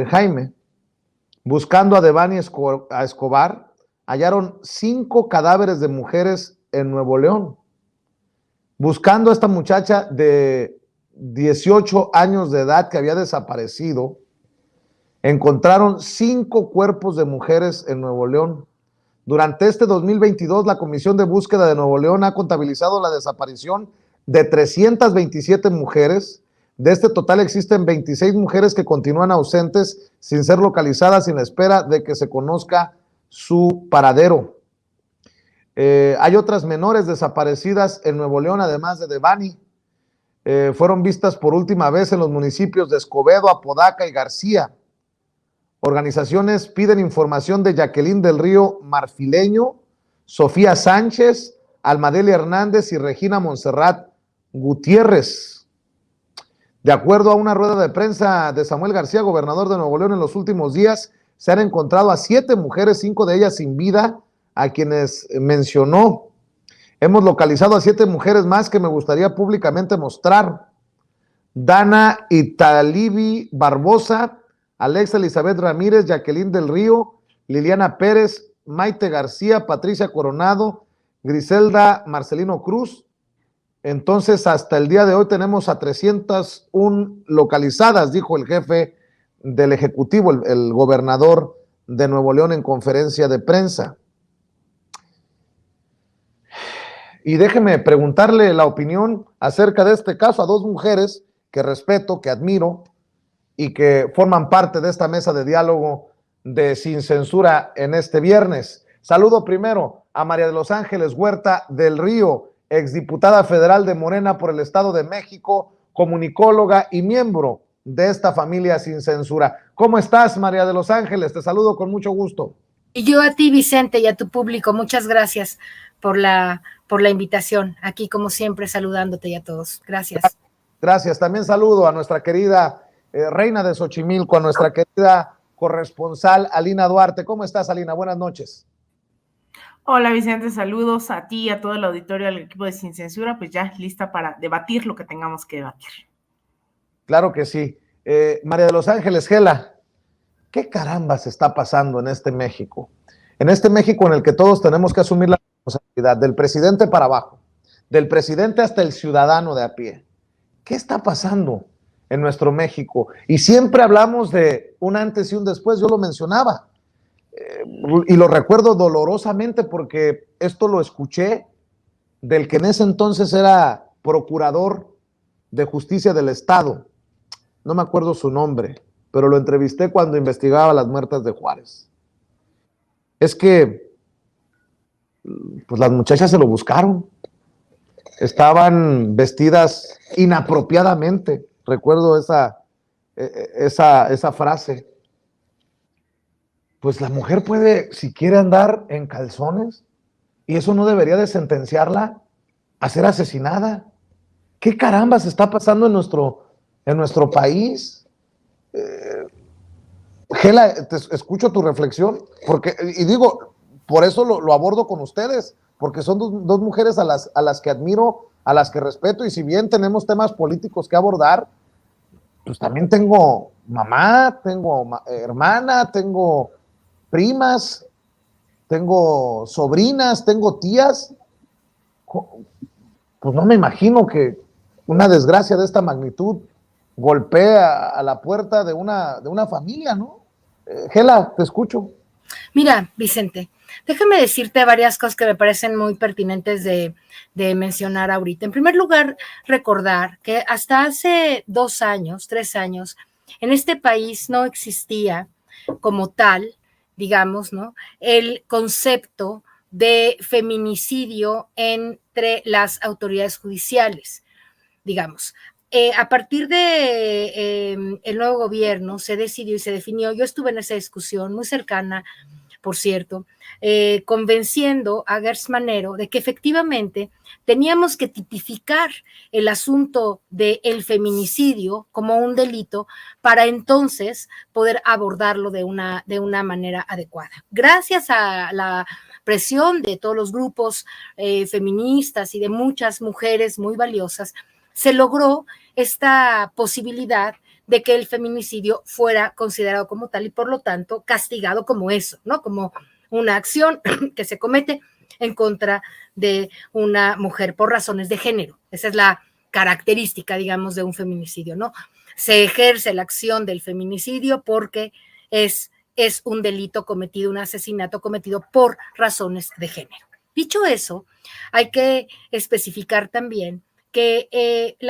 Jaime, buscando a Devani Escobar, hallaron 5 cadáveres de mujeres en Nuevo León. Buscando a esta muchacha de 18 años de edad que había desaparecido, encontraron 5 cuerpos de mujeres en Nuevo León. Durante este 2022, la Comisión de Búsqueda de Nuevo León ha contabilizado la desaparición de 327 mujeres. De este total existen 26 mujeres que continúan ausentes sin ser localizadas en espera de que se conozca su paradero. Hay otras menores desaparecidas en Nuevo León, además de Devani. Fueron vistas por última vez en los municipios de Escobedo, Apodaca y García. Organizaciones piden información de Jacqueline del Río Marfileño, Sofía Sánchez, Almadelia Hernández y Regina Montserrat Gutiérrez. De acuerdo a una rueda de prensa de Samuel García, gobernador de Nuevo León, en los últimos días se han encontrado a 7 mujeres, 5 de ellas sin vida, a quienes mencionó. Hemos localizado a 7 mujeres más que me gustaría públicamente mostrar. Dana Italibi Barbosa, Alexa Elizabeth Ramírez, Jacqueline del Río, Liliana Pérez, Maite García, Patricia Coronado, Griselda Marcelino Cruz. Entonces, hasta el día de hoy tenemos a 301 localizadas, dijo el jefe del Ejecutivo, el gobernador de Nuevo León, en conferencia de prensa. Y déjeme preguntarle la opinión acerca de este caso a 2 mujeres que respeto, que admiro y que forman parte de esta mesa de diálogo de Sin Censura en este viernes. Saludo primero a María de los Ángeles Huerta del Río, exdiputada federal de Morena por el Estado de México, comunicóloga y miembro de esta familia Sin Censura. ¿Cómo estás, María de los Ángeles? Te saludo con mucho gusto. Y yo a ti, Vicente, y a tu público, muchas gracias por la invitación. Aquí, como siempre, saludándote y a todos. Gracias. Gracias. También saludo a nuestra querida reina de Xochimilco, a nuestra querida corresponsal Alina Duarte. ¿Cómo estás, Alina? Buenas noches. Hola, Vicente, saludos a ti, a todo el auditorio, al equipo de Sin Censura, pues ya lista para debatir lo que tengamos que debatir. Claro que sí. María de los Ángeles, Gela, ¿qué carambas está pasando en este México? En este México en el que todos tenemos que asumir la responsabilidad, del presidente para abajo, del presidente hasta el ciudadano de a pie. ¿Qué está pasando en nuestro México? Y siempre hablamos de un antes y un después, yo lo mencionaba, y lo recuerdo dolorosamente porque esto lo escuché del que en ese entonces era procurador de justicia del Estado, no me acuerdo su nombre, pero lo entrevisté cuando investigaba las muertas de Juárez. Es que pues las muchachas se lo buscaron, estaban vestidas inapropiadamente, recuerdo esa frase. Pues la mujer puede, si quiere, andar en calzones, y eso no debería de sentenciarla a ser asesinada. ¿Qué carambas está pasando en nuestro país? Gela, te escucho tu reflexión, porque, y digo, por eso lo abordo con ustedes, porque son dos mujeres a las que admiro, a las que respeto, y si bien tenemos temas políticos que abordar, pues también tengo mamá, tengo hermana, tengo primas, tengo sobrinas, tengo tías. Pues no me imagino que una desgracia de esta magnitud golpee a la puerta de una familia, ¿no? Gela, te escucho. Mira, Vicente, déjame decirte varias cosas que me parecen muy pertinentes de mencionar ahorita. En primer lugar, recordar que hasta hace 2 años, 3 años, en este país no existía como tal, digamos, ¿no?, el concepto de feminicidio entre las autoridades judiciales, digamos. A partir de el nuevo gobierno se decidió y se definió, yo estuve en esa discusión muy cercana, por cierto, convenciendo a Gers Manero de que efectivamente teníamos que tipificar el asunto del feminicidio como un delito para entonces poder abordarlo de una manera adecuada. Gracias a la presión de todos los grupos feministas y de muchas mujeres muy valiosas, se logró esta posibilidad de que el feminicidio fuera considerado como tal y por lo tanto castigado como eso, ¿no? Como una acción que se comete en contra de una mujer por razones de género. Esa es la característica, digamos, de un feminicidio, ¿no? Se ejerce la acción del feminicidio porque es un delito cometido, un asesinato cometido por razones de género. Dicho eso, hay que especificar también que el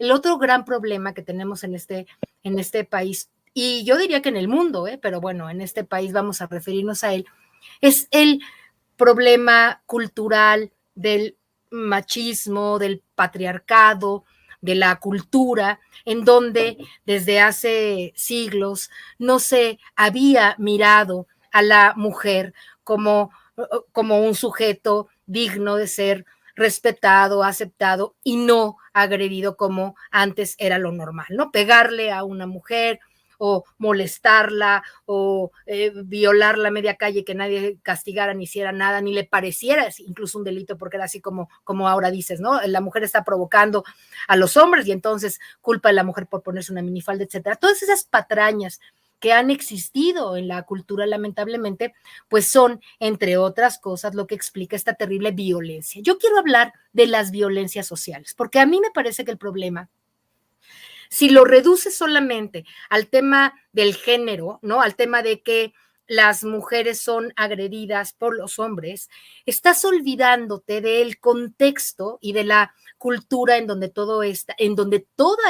otro gran problema que tenemos en este país, y yo diría que en el mundo, pero bueno, en este país vamos a referirnos a él, es el problema cultural del machismo, del patriarcado, de la cultura, en donde desde hace siglos no se había mirado a la mujer como un sujeto digno de ser respetado, aceptado y no agredido como antes era lo normal, ¿no? Pegarle a una mujer o molestarla o violarla a media calle, que nadie castigara ni hiciera nada, ni le pareciera incluso un delito, porque era así como ahora dices, ¿no? La mujer está provocando a los hombres y entonces culpa a la mujer por ponerse una minifalda, etcétera. Todas esas patrañas que han existido en la cultura, lamentablemente, pues son, entre otras cosas, lo que explica esta terrible violencia. Yo quiero hablar de las violencias sociales, porque a mí me parece que el problema, si lo reduces solamente al tema del género, ¿no? Al tema de que las mujeres son agredidas por los hombres, estás olvidándote del contexto y de la cultura en donde toda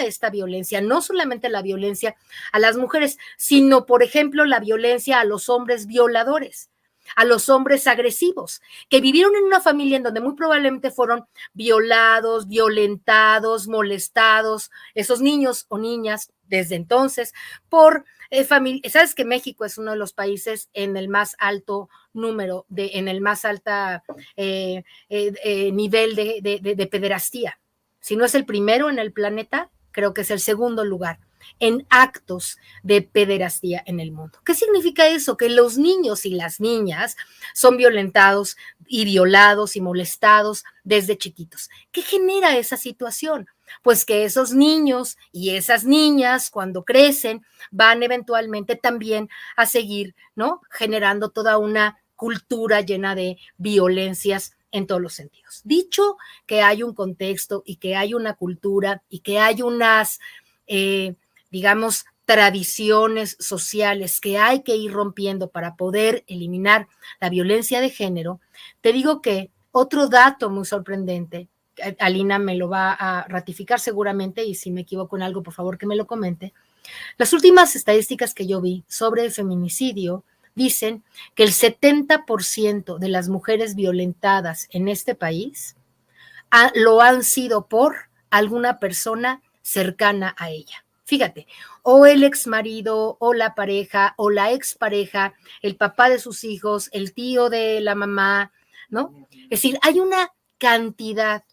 esta violencia, no solamente la violencia a las mujeres, sino, por ejemplo, la violencia a los hombres violadores, a los hombres agresivos, que vivieron en una familia en donde muy probablemente fueron violados, violentados, molestados, esos niños o niñas desde entonces, por familia. Sabes que México es uno de los países en el más alto número, en el más alta nivel de pederastía. Si no es el primero en el planeta, creo que es el segundo lugar en actos de pederastía en el mundo. ¿Qué significa eso? Que los niños y las niñas son violentados y violados y molestados desde chiquitos. ¿Qué genera esa situación? Pues que esos niños y esas niñas, cuando crecen, van eventualmente también a seguir, ¿no? Generando toda una cultura llena de violencias en todos los sentidos. Dicho que hay un contexto y que hay una cultura y que hay unas digamos, tradiciones sociales que hay que ir rompiendo para poder eliminar la violencia de género, te digo que otro dato muy sorprendente, Alina me lo va a ratificar seguramente, y si me equivoco en algo, por favor que me lo comente. Las últimas estadísticas que yo vi sobre el feminicidio dicen que el 70% de las mujeres violentadas en este país lo han sido por alguna persona cercana a ella. Fíjate, o el exmarido, o la pareja, o la expareja, el papá de sus hijos, el tío de la mamá, ¿no? Es decir, hay una cantidad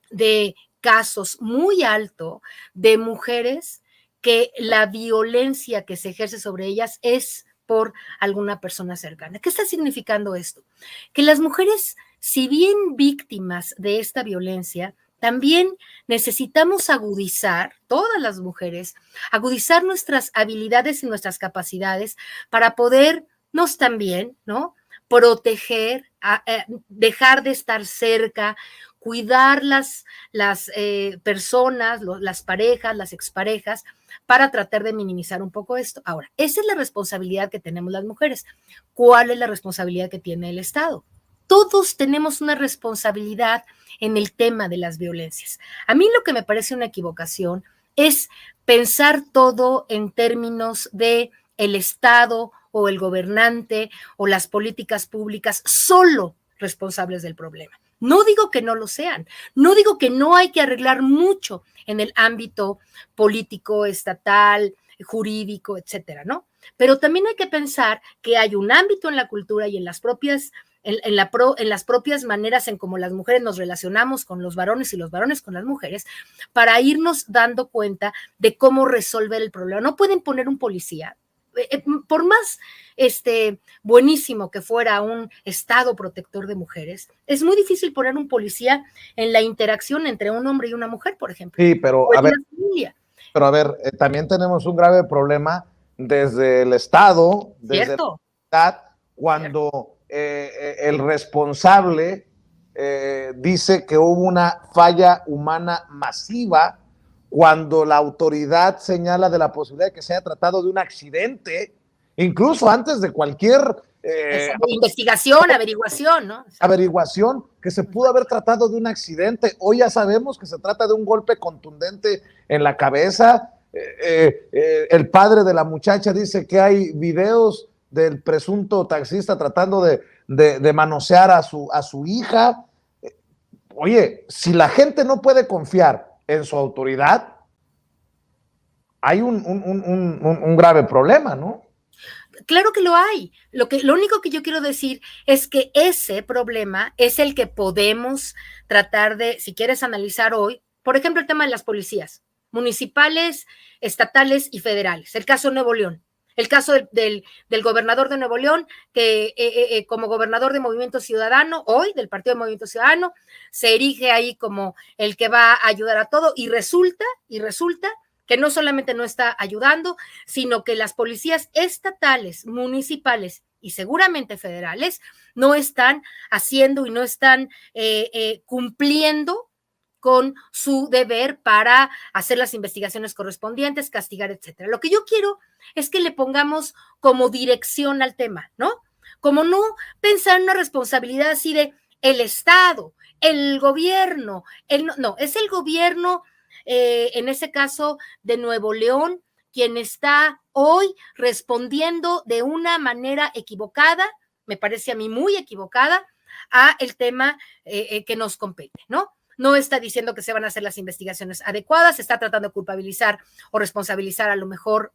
de casos muy alto de mujeres que la violencia que se ejerce sobre ellas es por alguna persona cercana. ¿Qué está significando esto? Que las mujeres, si bien víctimas de esta violencia, también necesitamos agudizar, todas las mujeres, agudizar nuestras habilidades y nuestras capacidades para podernos también, ¿no? Proteger, dejar de estar cerca, cuidar las personas, las parejas, las exparejas, para tratar de minimizar un poco esto. Ahora, esa es la responsabilidad que tenemos las mujeres. ¿Cuál es la responsabilidad que tiene el Estado? Todos tenemos una responsabilidad en el tema de las violencias. A mí lo que me parece una equivocación es pensar todo en términos de el Estado o el gobernante o las políticas públicas solo responsables del problema. No digo que no lo sean, no digo que no hay que arreglar mucho en el ámbito político, estatal, jurídico, etcétera, ¿no? Pero también hay que pensar que hay un ámbito en la cultura y en las propias en las propias maneras en cómo las mujeres nos relacionamos con los varones y los varones con las mujeres, para irnos dando cuenta de cómo resolver el problema. No pueden poner un policía, por más buenísimo que fuera un Estado protector de mujeres, es muy difícil poner un policía en la interacción entre un hombre y una mujer, por ejemplo. Sí, pero o en a ver, una familia. Pero a ver, también tenemos un grave problema desde el Estado, desde ¿Cierto? la sociedad, cuando el responsable dice que hubo una falla humana masiva, cuando la autoridad señala de la posibilidad de que se haya tratado de un accidente, incluso antes de cualquier investigación, averiguación, ¿no? averiguación, que se pudo haber tratado de un accidente. Hoy ya sabemos que se trata de un golpe contundente en la cabeza. El padre de la muchacha dice que hay videos del presunto taxista tratando de manosear a su hija. Oye, si la gente no puede confiar en su autoridad, hay un grave problema, ¿no? Claro que lo hay. Lo único que yo quiero decir es que ese problema es el que podemos tratar de, si quieres analizar hoy, por ejemplo, el tema de las policías municipales, estatales y federales. El caso de Nuevo León. El caso del gobernador de Nuevo León, que como gobernador de Movimiento Ciudadano, hoy, del Partido de Movimiento Ciudadano, se erige ahí como el que va a ayudar a todo y resulta que no solamente no está ayudando, sino que las policías estatales, municipales y seguramente federales no están haciendo y no están cumpliendo con su deber para hacer las investigaciones correspondientes, castigar, etcétera. Lo que yo quiero es que le pongamos como dirección al tema, ¿no? Como no pensar en una responsabilidad así de el Estado, el gobierno, no, es el gobierno, en ese caso de Nuevo León, quien está hoy respondiendo de una manera equivocada, me parece a mí muy equivocada, a el tema que nos compete, ¿no? No está diciendo que se van a hacer las investigaciones adecuadas, está tratando de culpabilizar o responsabilizar a lo mejor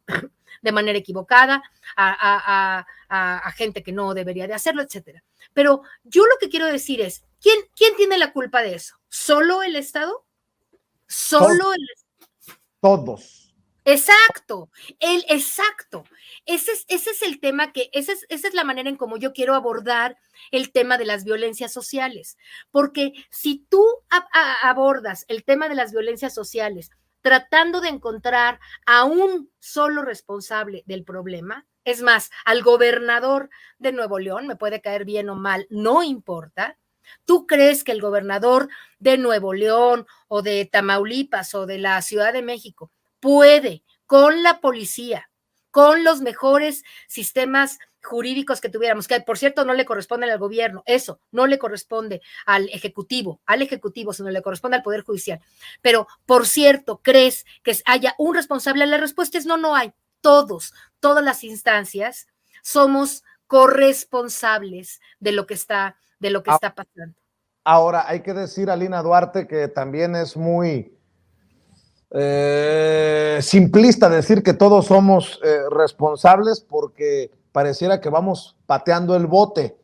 de manera equivocada a gente que no debería de hacerlo, etcétera. Pero yo lo que quiero decir es, ¿quién tiene la culpa de eso? ¿Solo el Estado? ¿Solo el Estado? Todos. Exacto, exacto. Ese es el tema esa es la manera en cómo yo quiero abordar el tema de las violencias sociales, porque si tú abordas el tema de las violencias sociales tratando de encontrar a un solo responsable del problema, es más, al gobernador de Nuevo León, me puede caer bien o mal, no importa. ¿Tú crees que el gobernador de Nuevo León o de Tamaulipas o de la Ciudad de México puede, con la policía, con los mejores sistemas jurídicos que tuviéramos, que por cierto no le corresponden al gobierno, eso no le corresponde al ejecutivo, sino le corresponde al Poder Judicial? Pero, por cierto, ¿crees que haya un responsable? La respuesta es no, no hay. Todas las instancias somos corresponsables de lo que está pasando. Ahora, hay que decir a Lina Duarte que también es muy simplista decir que todos somos responsables, porque pareciera que vamos pateando el bote.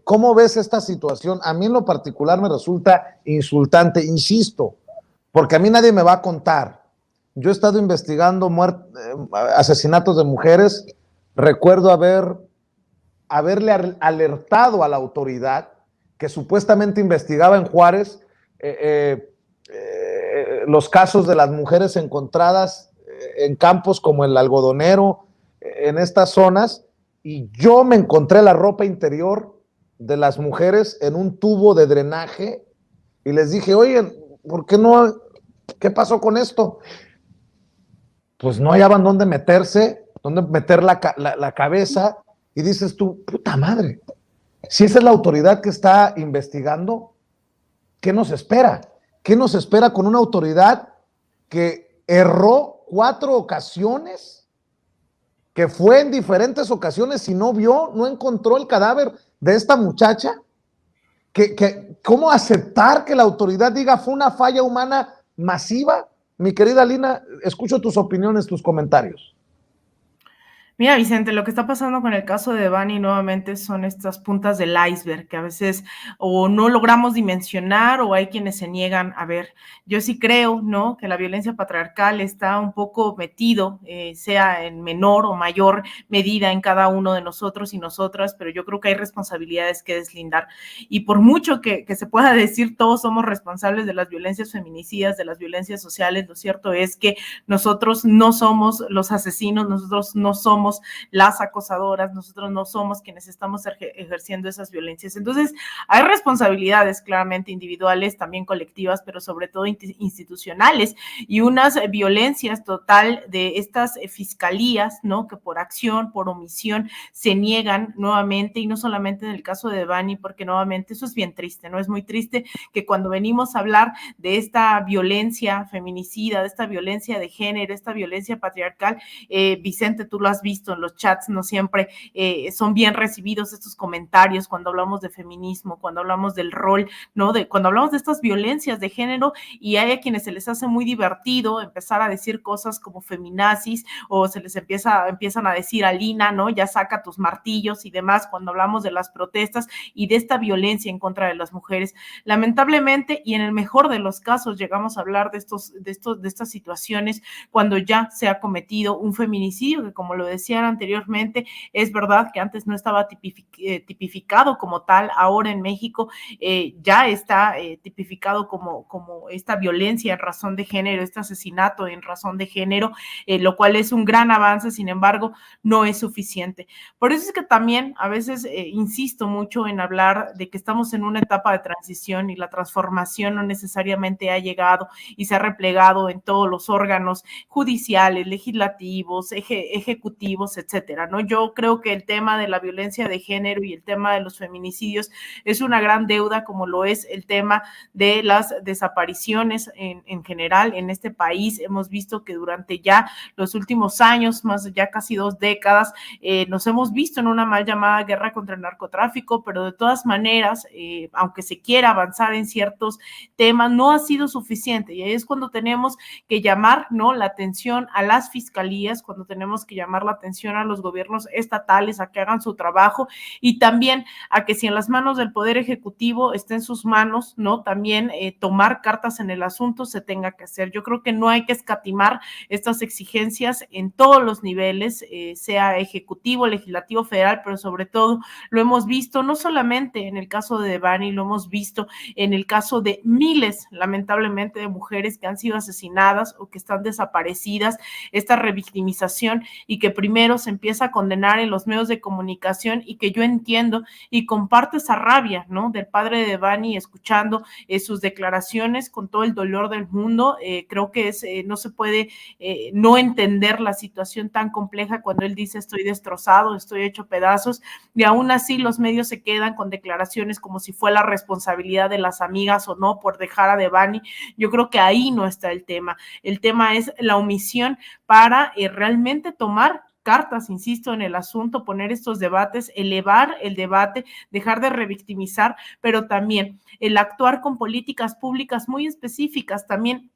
¿Cómo ves esta situación? A mí en lo particular me resulta insultante, insisto, porque a mí nadie me va a contar. Yo he estado investigando asesinatos de mujeres. Recuerdo haberle alertado a la autoridad que supuestamente investigaba en Juárez los casos de las mujeres encontradas en campos como el Algodonero, en estas zonas, y yo me encontré la ropa interior de las mujeres en un tubo de drenaje y les dije, oye, ¿por qué no? ¿Qué pasó con esto? Pues no hallaban dónde meterse, dónde meter la cabeza, y dices tú, puta madre, si esa es la autoridad que está investigando, ¿qué nos espera? ¿Qué nos espera con una autoridad que erró 4 ocasiones, que fue en diferentes ocasiones y no encontró el cadáver de esta muchacha? ¿Cómo aceptar que la autoridad diga fue una falla humana masiva? Mi querida Lina, escucho tus opiniones, tus comentarios. Mira, Vicente, lo que está pasando con el caso de Devani nuevamente son estas puntas del iceberg que a veces o no logramos dimensionar o hay quienes se niegan a ver. Yo sí creo, ¿no?, que la violencia patriarcal está un poco metido, sea en menor o mayor medida en cada uno de nosotros y nosotras, pero yo creo que hay responsabilidades que deslindar. Y por mucho que se pueda decir todos somos responsables de las violencias feminicidas, de las violencias sociales, lo cierto es que nosotros no somos los asesinos, nosotros no somos las acosadoras, nosotros no somos quienes estamos ejerciendo esas violencias. Entonces, hay responsabilidades claramente individuales, también colectivas, pero sobre todo institucionales, y unas violencias total de estas fiscalías, ¿no?, que por acción, por omisión, se niegan nuevamente, y no solamente en el caso de Devani, porque nuevamente eso es bien triste, ¿no? Es muy triste que cuando venimos a hablar de esta violencia feminicida, de esta violencia de género, esta violencia patriarcal, Vicente, tú lo has visto en los chats, no siempre son bien recibidos estos comentarios cuando hablamos de feminismo, cuando hablamos del rol, ¿no?, cuando hablamos de estas violencias de género, y hay a quienes se les hace muy divertido empezar a decir cosas como feminazis, o se les empiezan a decir Alina, ¿no?, ya saca tus martillos y demás, cuando hablamos de las protestas y de esta violencia en contra de las mujeres. Lamentablemente, y en el mejor de los casos, llegamos a hablar de estas situaciones cuando ya se ha cometido un feminicidio, que como lo decían anteriormente, es verdad que antes no estaba tipificado como tal, ahora en México ya está tipificado como esta violencia en razón de género, este asesinato en razón de género, lo cual es un gran avance, sin embargo, no es suficiente. Por eso es que también a veces insisto mucho en hablar de que estamos en una etapa de transición y la transformación no necesariamente ha llegado y se ha replegado en todos los órganos judiciales, legislativos, ejecutivos, etcétera, ¿no? Yo creo que el tema de la violencia de género y el tema de los feminicidios es una gran deuda, como lo es el tema de las desapariciones en general en este país. Hemos visto que durante ya los últimos años, más ya casi 2 décadas, nos hemos visto en una mal llamada guerra contra el narcotráfico, pero de todas maneras, aunque se quiera avanzar en ciertos temas, no ha sido suficiente, y ahí es cuando tenemos que llamar, ¿no?, la atención a las fiscalías, cuando tenemos que llamar la atención a los gobiernos estatales a que hagan su trabajo, y también a que si en las manos del Poder Ejecutivo está en sus manos, ¿no?, también tomar cartas en el asunto se tenga que hacer. Yo creo que no hay que escatimar estas exigencias en todos los niveles, sea ejecutivo, legislativo, federal, pero sobre todo lo hemos visto no solamente en el caso de Devani, lo hemos visto en el caso de miles, lamentablemente, de mujeres que han sido asesinadas o que están desaparecidas, esta revictimización, y que primero se empieza a condenar en los medios de comunicación, y que yo entiendo y comparto esa rabia, ¿no?, del padre de Devani, escuchando sus declaraciones con todo el dolor del mundo. Creo que no se puede no entender la situación tan compleja cuando él dice estoy destrozado, estoy hecho pedazos, y aún así los medios se quedan con declaraciones como si fue la responsabilidad de las amigas o no por dejar a Devani. Yo creo que ahí no está el tema es la omisión para realmente tomar cartas, insisto, en el asunto, poner estos debates, elevar el debate, dejar de revictimizar, pero también el actuar con políticas públicas muy específicas, también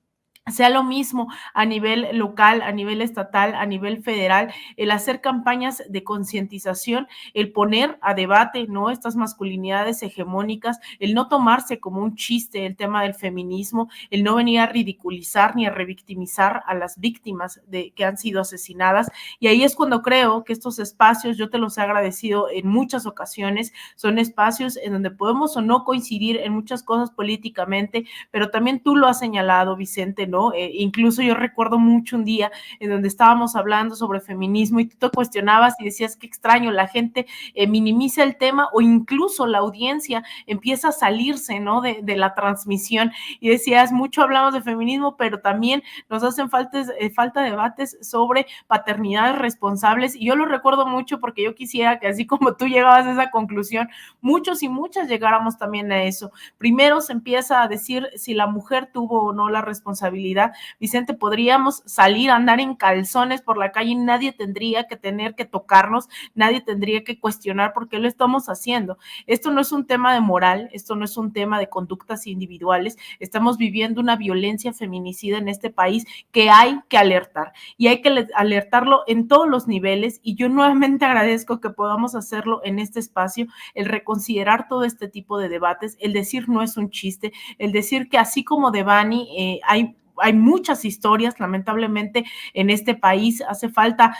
sea lo mismo a nivel local, a nivel estatal, a nivel federal, el hacer campañas de concientización, el poner a debate, ¿no?, estas masculinidades hegemónicas, el no tomarse como un chiste el tema del feminismo, el no venir a ridiculizar ni a revictimizar a las víctimas que han sido asesinadas. Y ahí es cuando creo que estos espacios, yo te los he agradecido en muchas ocasiones, son espacios en donde podemos o no coincidir en muchas cosas políticamente, pero también tú lo has señalado, Vicente, ¿no? Incluso yo recuerdo mucho un día en donde estábamos hablando sobre feminismo y tú te cuestionabas y decías qué extraño, la gente minimiza el tema, o incluso la audiencia empieza a salirse, ¿no?, de la transmisión, y decías mucho hablamos de feminismo, pero también nos hacen falta debates sobre paternidades responsables, y yo lo recuerdo mucho porque yo quisiera que así como tú llegabas a esa conclusión, muchos y muchas llegáramos también a eso. Primero se empieza a decir si la mujer tuvo o no la responsabilidad responsabilidad, Vicente, podríamos salir a andar en calzones por la calle y nadie tendría que tener que tocarnos, nadie tendría que cuestionar por qué lo estamos haciendo. Esto no es un tema de moral, esto no es un tema de conductas individuales, estamos viviendo una violencia feminicida en este país que hay que alertar, y hay que alertarlo en todos los niveles, y yo nuevamente agradezco que podamos hacerlo en este espacio, el reconsiderar todo este tipo de debates, el decir no es un chiste, el decir que así como Devani, hay muchas historias, lamentablemente, en este país. Hace falta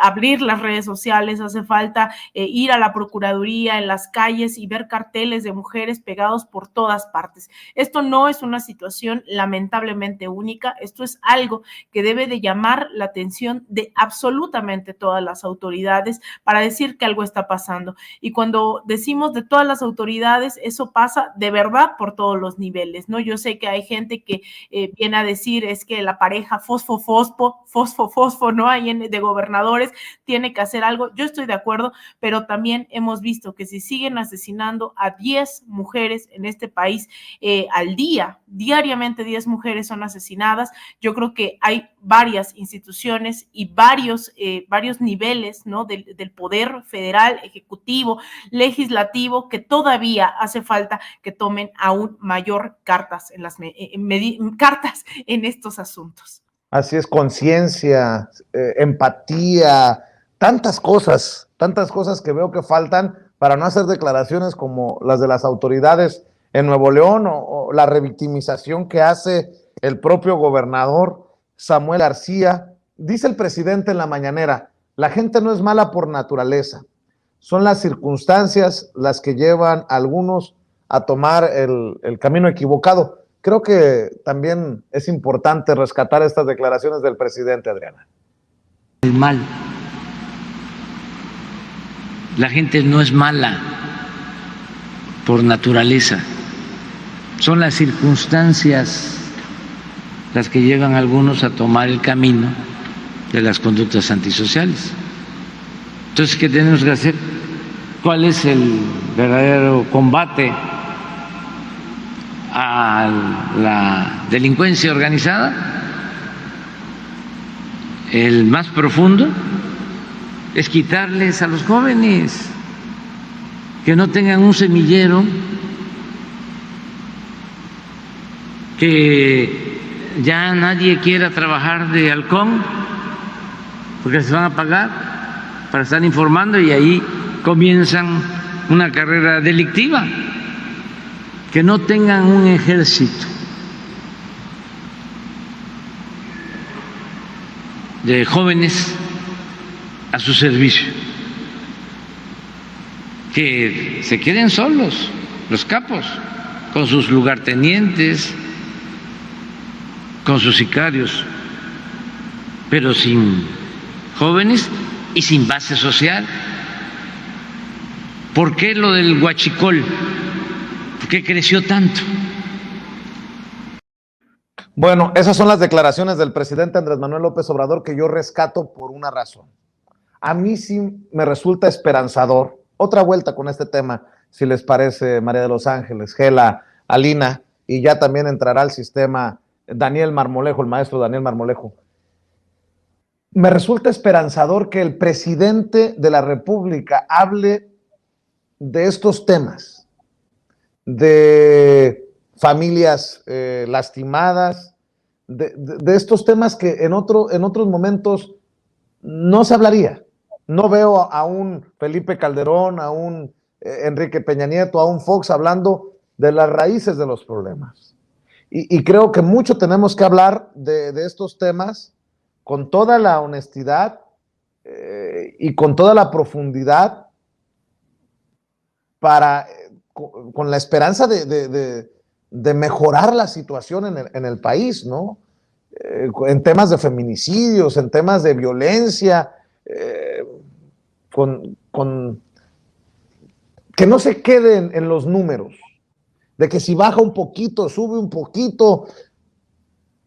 abrir las redes sociales, hace falta ir a la Procuraduría, en las calles, y ver carteles de mujeres pegados por todas partes. Esto no es una situación lamentablemente única, esto es algo que debe de llamar la atención de absolutamente todas las autoridades para decir que algo está pasando. Y cuando decimos de todas las autoridades, eso pasa de verdad por todos los niveles, ¿no? Yo sé que hay gente que viene a decir es que la pareja fosfo, ¿no? Ahí de gobernadores tiene que hacer algo. Yo estoy de acuerdo, pero también hemos visto que si siguen asesinando a 10 mujeres en este país al día, diariamente 10 mujeres son asesinadas, yo creo que hay varias instituciones y varios niveles, ¿no? Del poder federal, ejecutivo, legislativo, que todavía hace falta que tomen aún mayor cartas en estos asuntos. Así es, conciencia, empatía, tantas cosas que veo que faltan para no hacer declaraciones como las de las autoridades en Nuevo León, o la revictimización que hace el propio gobernador Samuel García. Dice el presidente en la mañanera, la gente no es mala por naturaleza, son las circunstancias las que llevan a algunos a tomar el camino equivocado. Creo que también es importante rescatar estas declaraciones del presidente, Adriana. El mal. La gente no es mala por naturaleza. Son las circunstancias las que llevan a algunos a tomar el camino de las conductas antisociales. Entonces, ¿qué tenemos que hacer? ¿Cuál es el verdadero combate a la delincuencia organizada? El más profundo es quitarles a los jóvenes, que no tengan un semillero, que ya nadie quiera trabajar de halcón porque se van a pagar para estar informando, y ahí comienzan una carrera delictiva. Que no tengan un ejército de jóvenes a su servicio, que se queden solos los capos, con sus lugartenientes, con sus sicarios, pero sin jóvenes y sin base social. ¿Por qué lo del huachicol? ¿Por qué creció tanto? Bueno, esas son las declaraciones del presidente Andrés Manuel López Obrador, que yo rescato por una razón. A mí sí me resulta esperanzador. Otra vuelta con este tema, si les parece, María de los Ángeles, Gela, Alina, y ya también entrará al sistema Daniel Marmolejo, el maestro Daniel Marmolejo. Me resulta esperanzador que el presidente de la República hable de estos temas, de familias lastimadas, de estos temas que en otros momentos no se hablaría. No veo a un Felipe Calderón, a un Enrique Peña Nieto, a un Fox hablando de las raíces de los problemas. Y creo que mucho tenemos que hablar de estos temas con toda la honestidad y con toda la profundidad, para con la esperanza de mejorar la situación en el país, ¿no? En temas de feminicidios, en temas de violencia, que no se queden en los números, de que si baja un poquito, sube un poquito,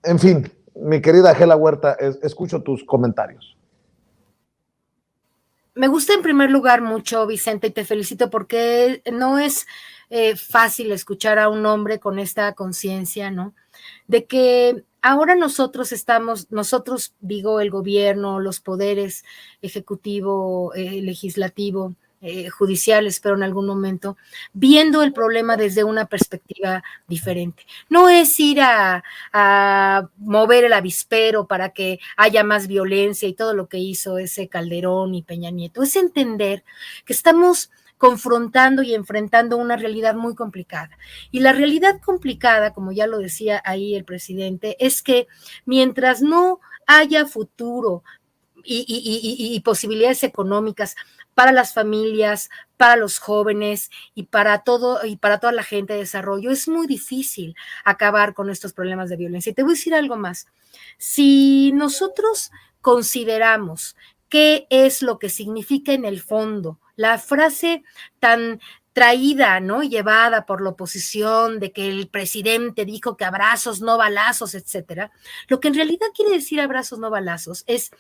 en fin. Mi querida Gela Huerta, escucho tus comentarios. Me gusta en primer lugar mucho, Vicente, y te felicito porque no es fácil escuchar a un hombre con esta conciencia, ¿no? De que ahora nosotros digo, el gobierno, los poderes ejecutivo, legislativo, judicial, espero en algún momento, viendo el problema desde una perspectiva diferente. No es ir a mover el avispero para que haya más violencia y todo lo que hizo ese Calderón y Peña Nieto, es entender que estamos confrontando y enfrentando una realidad muy complicada. Y la realidad complicada, como ya lo decía ahí el presidente, es que mientras no haya futuro y posibilidades económicas para las familias, para los jóvenes y para toda la gente de desarrollo, es muy difícil acabar con estos problemas de violencia. Y te voy a decir algo más. Si nosotros consideramos qué es lo que significa en el fondo la frase tan traída, ¿no? Llevada por la oposición de que el presidente dijo que abrazos, no balazos, etcétera. Lo que en realidad quiere decir abrazos, no balazos es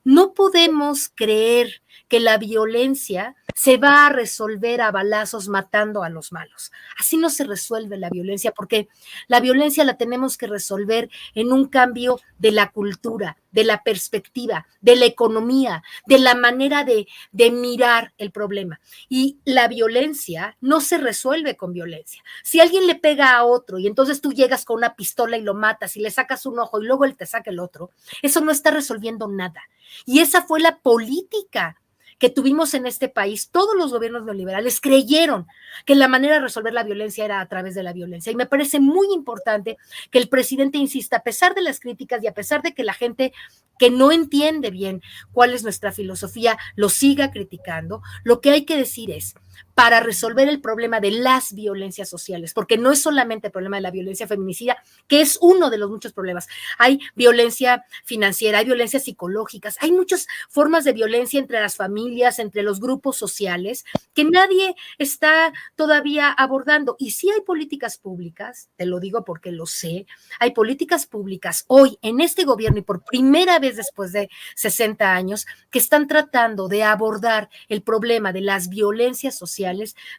no podemos creer que la violencia se va a resolver a balazos matando a los malos. Así no se resuelve la violencia, porque la violencia la tenemos que resolver en un cambio de la cultura, de la perspectiva, de la economía, de la manera de mirar el problema. Y la violencia no se resuelve con violencia. Si alguien le pega a otro y entonces tú llegas con una pistola y lo matas y le sacas un ojo y luego él te saca el otro, eso no está resolviendo nada. Y esa fue la política que tuvimos en este país. Todos los gobiernos neoliberales creyeron que la manera de resolver la violencia era a través de la violencia. Y me parece muy importante que el presidente insista, a pesar de las críticas y a pesar de que la gente que no entiende bien cuál es nuestra filosofía lo siga criticando, lo que hay que decir es, para resolver el problema de las violencias sociales, porque no es solamente el problema de la violencia feminicida, que es uno de los muchos problemas. Hay violencia financiera, hay violencias psicológicas, hay muchas formas de violencia entre las familias, entre los grupos sociales, que nadie está todavía abordando. Y sí hay políticas públicas, te lo digo porque lo sé, hay políticas públicas hoy en este gobierno y por primera vez después de 60 años que están tratando de abordar el problema de las violencias sociales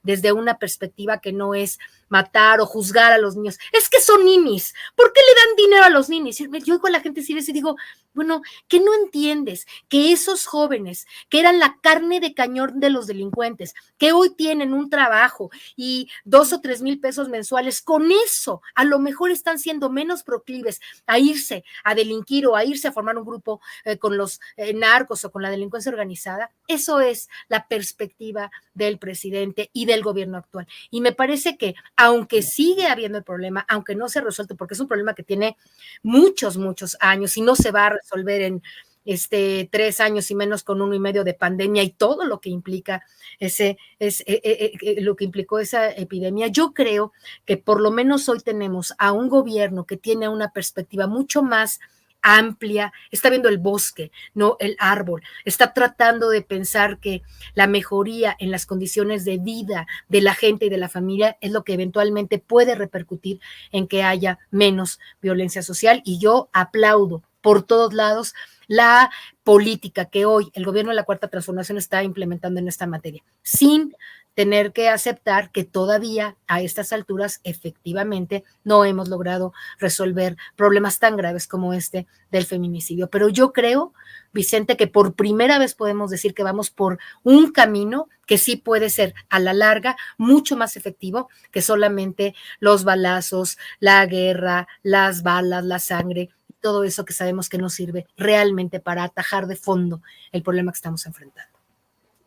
desde una perspectiva que no es matar o juzgar a los niños. Es que son ninis. ¿Por qué le dan dinero a los ninis? Yo oigo a la gente decir eso y digo, bueno, ¿qué no entiendes? Que esos jóvenes que eran la carne de cañón de los delincuentes, que hoy tienen un trabajo y 2 o 3 mil pesos mensuales, con eso a lo mejor están siendo menos proclives a irse a delinquir o a irse a formar un grupo con los narcos o con la delincuencia organizada. Eso es la perspectiva del presidente y del gobierno actual. Y me parece que aunque sigue habiendo el problema, aunque no se ha resuelto, porque es un problema que tiene muchos años y no se va a resolver en 3 años y menos con 1 y medio de pandemia y todo lo que implica lo que implicó esa epidemia. Yo creo que por lo menos hoy tenemos a un gobierno que tiene una perspectiva mucho más amplia, está viendo el bosque, no el árbol, está tratando de pensar que la mejoría en las condiciones de vida de la gente y de la familia es lo que eventualmente puede repercutir en que haya menos violencia social, y yo aplaudo por todos lados la política que hoy el gobierno de la Cuarta Transformación está implementando en esta materia, sin tener que aceptar que todavía a estas alturas efectivamente no hemos logrado resolver problemas tan graves como este del feminicidio. Pero yo creo, Vicente, que por primera vez podemos decir que vamos por un camino que sí puede ser a la larga mucho más efectivo que solamente los balazos, la guerra, las balas, la sangre, todo eso que sabemos que no sirve realmente para atajar de fondo el problema que estamos enfrentando.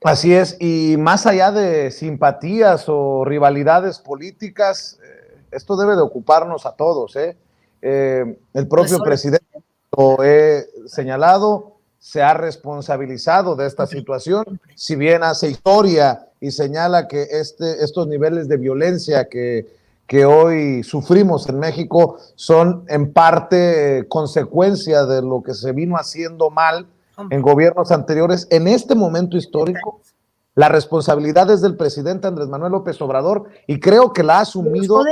Así es, y más allá de simpatías o rivalidades políticas, esto debe de ocuparnos a todos. El propio presidente, lo he señalado, se ha responsabilizado de esta situación, si bien hace historia y señala que estos niveles de violencia que hoy sufrimos en México son en parte consecuencia de lo que se vino haciendo mal en gobiernos anteriores. En este momento histórico, la responsabilidad es del presidente Andrés Manuel López Obrador y creo que la ha asumido,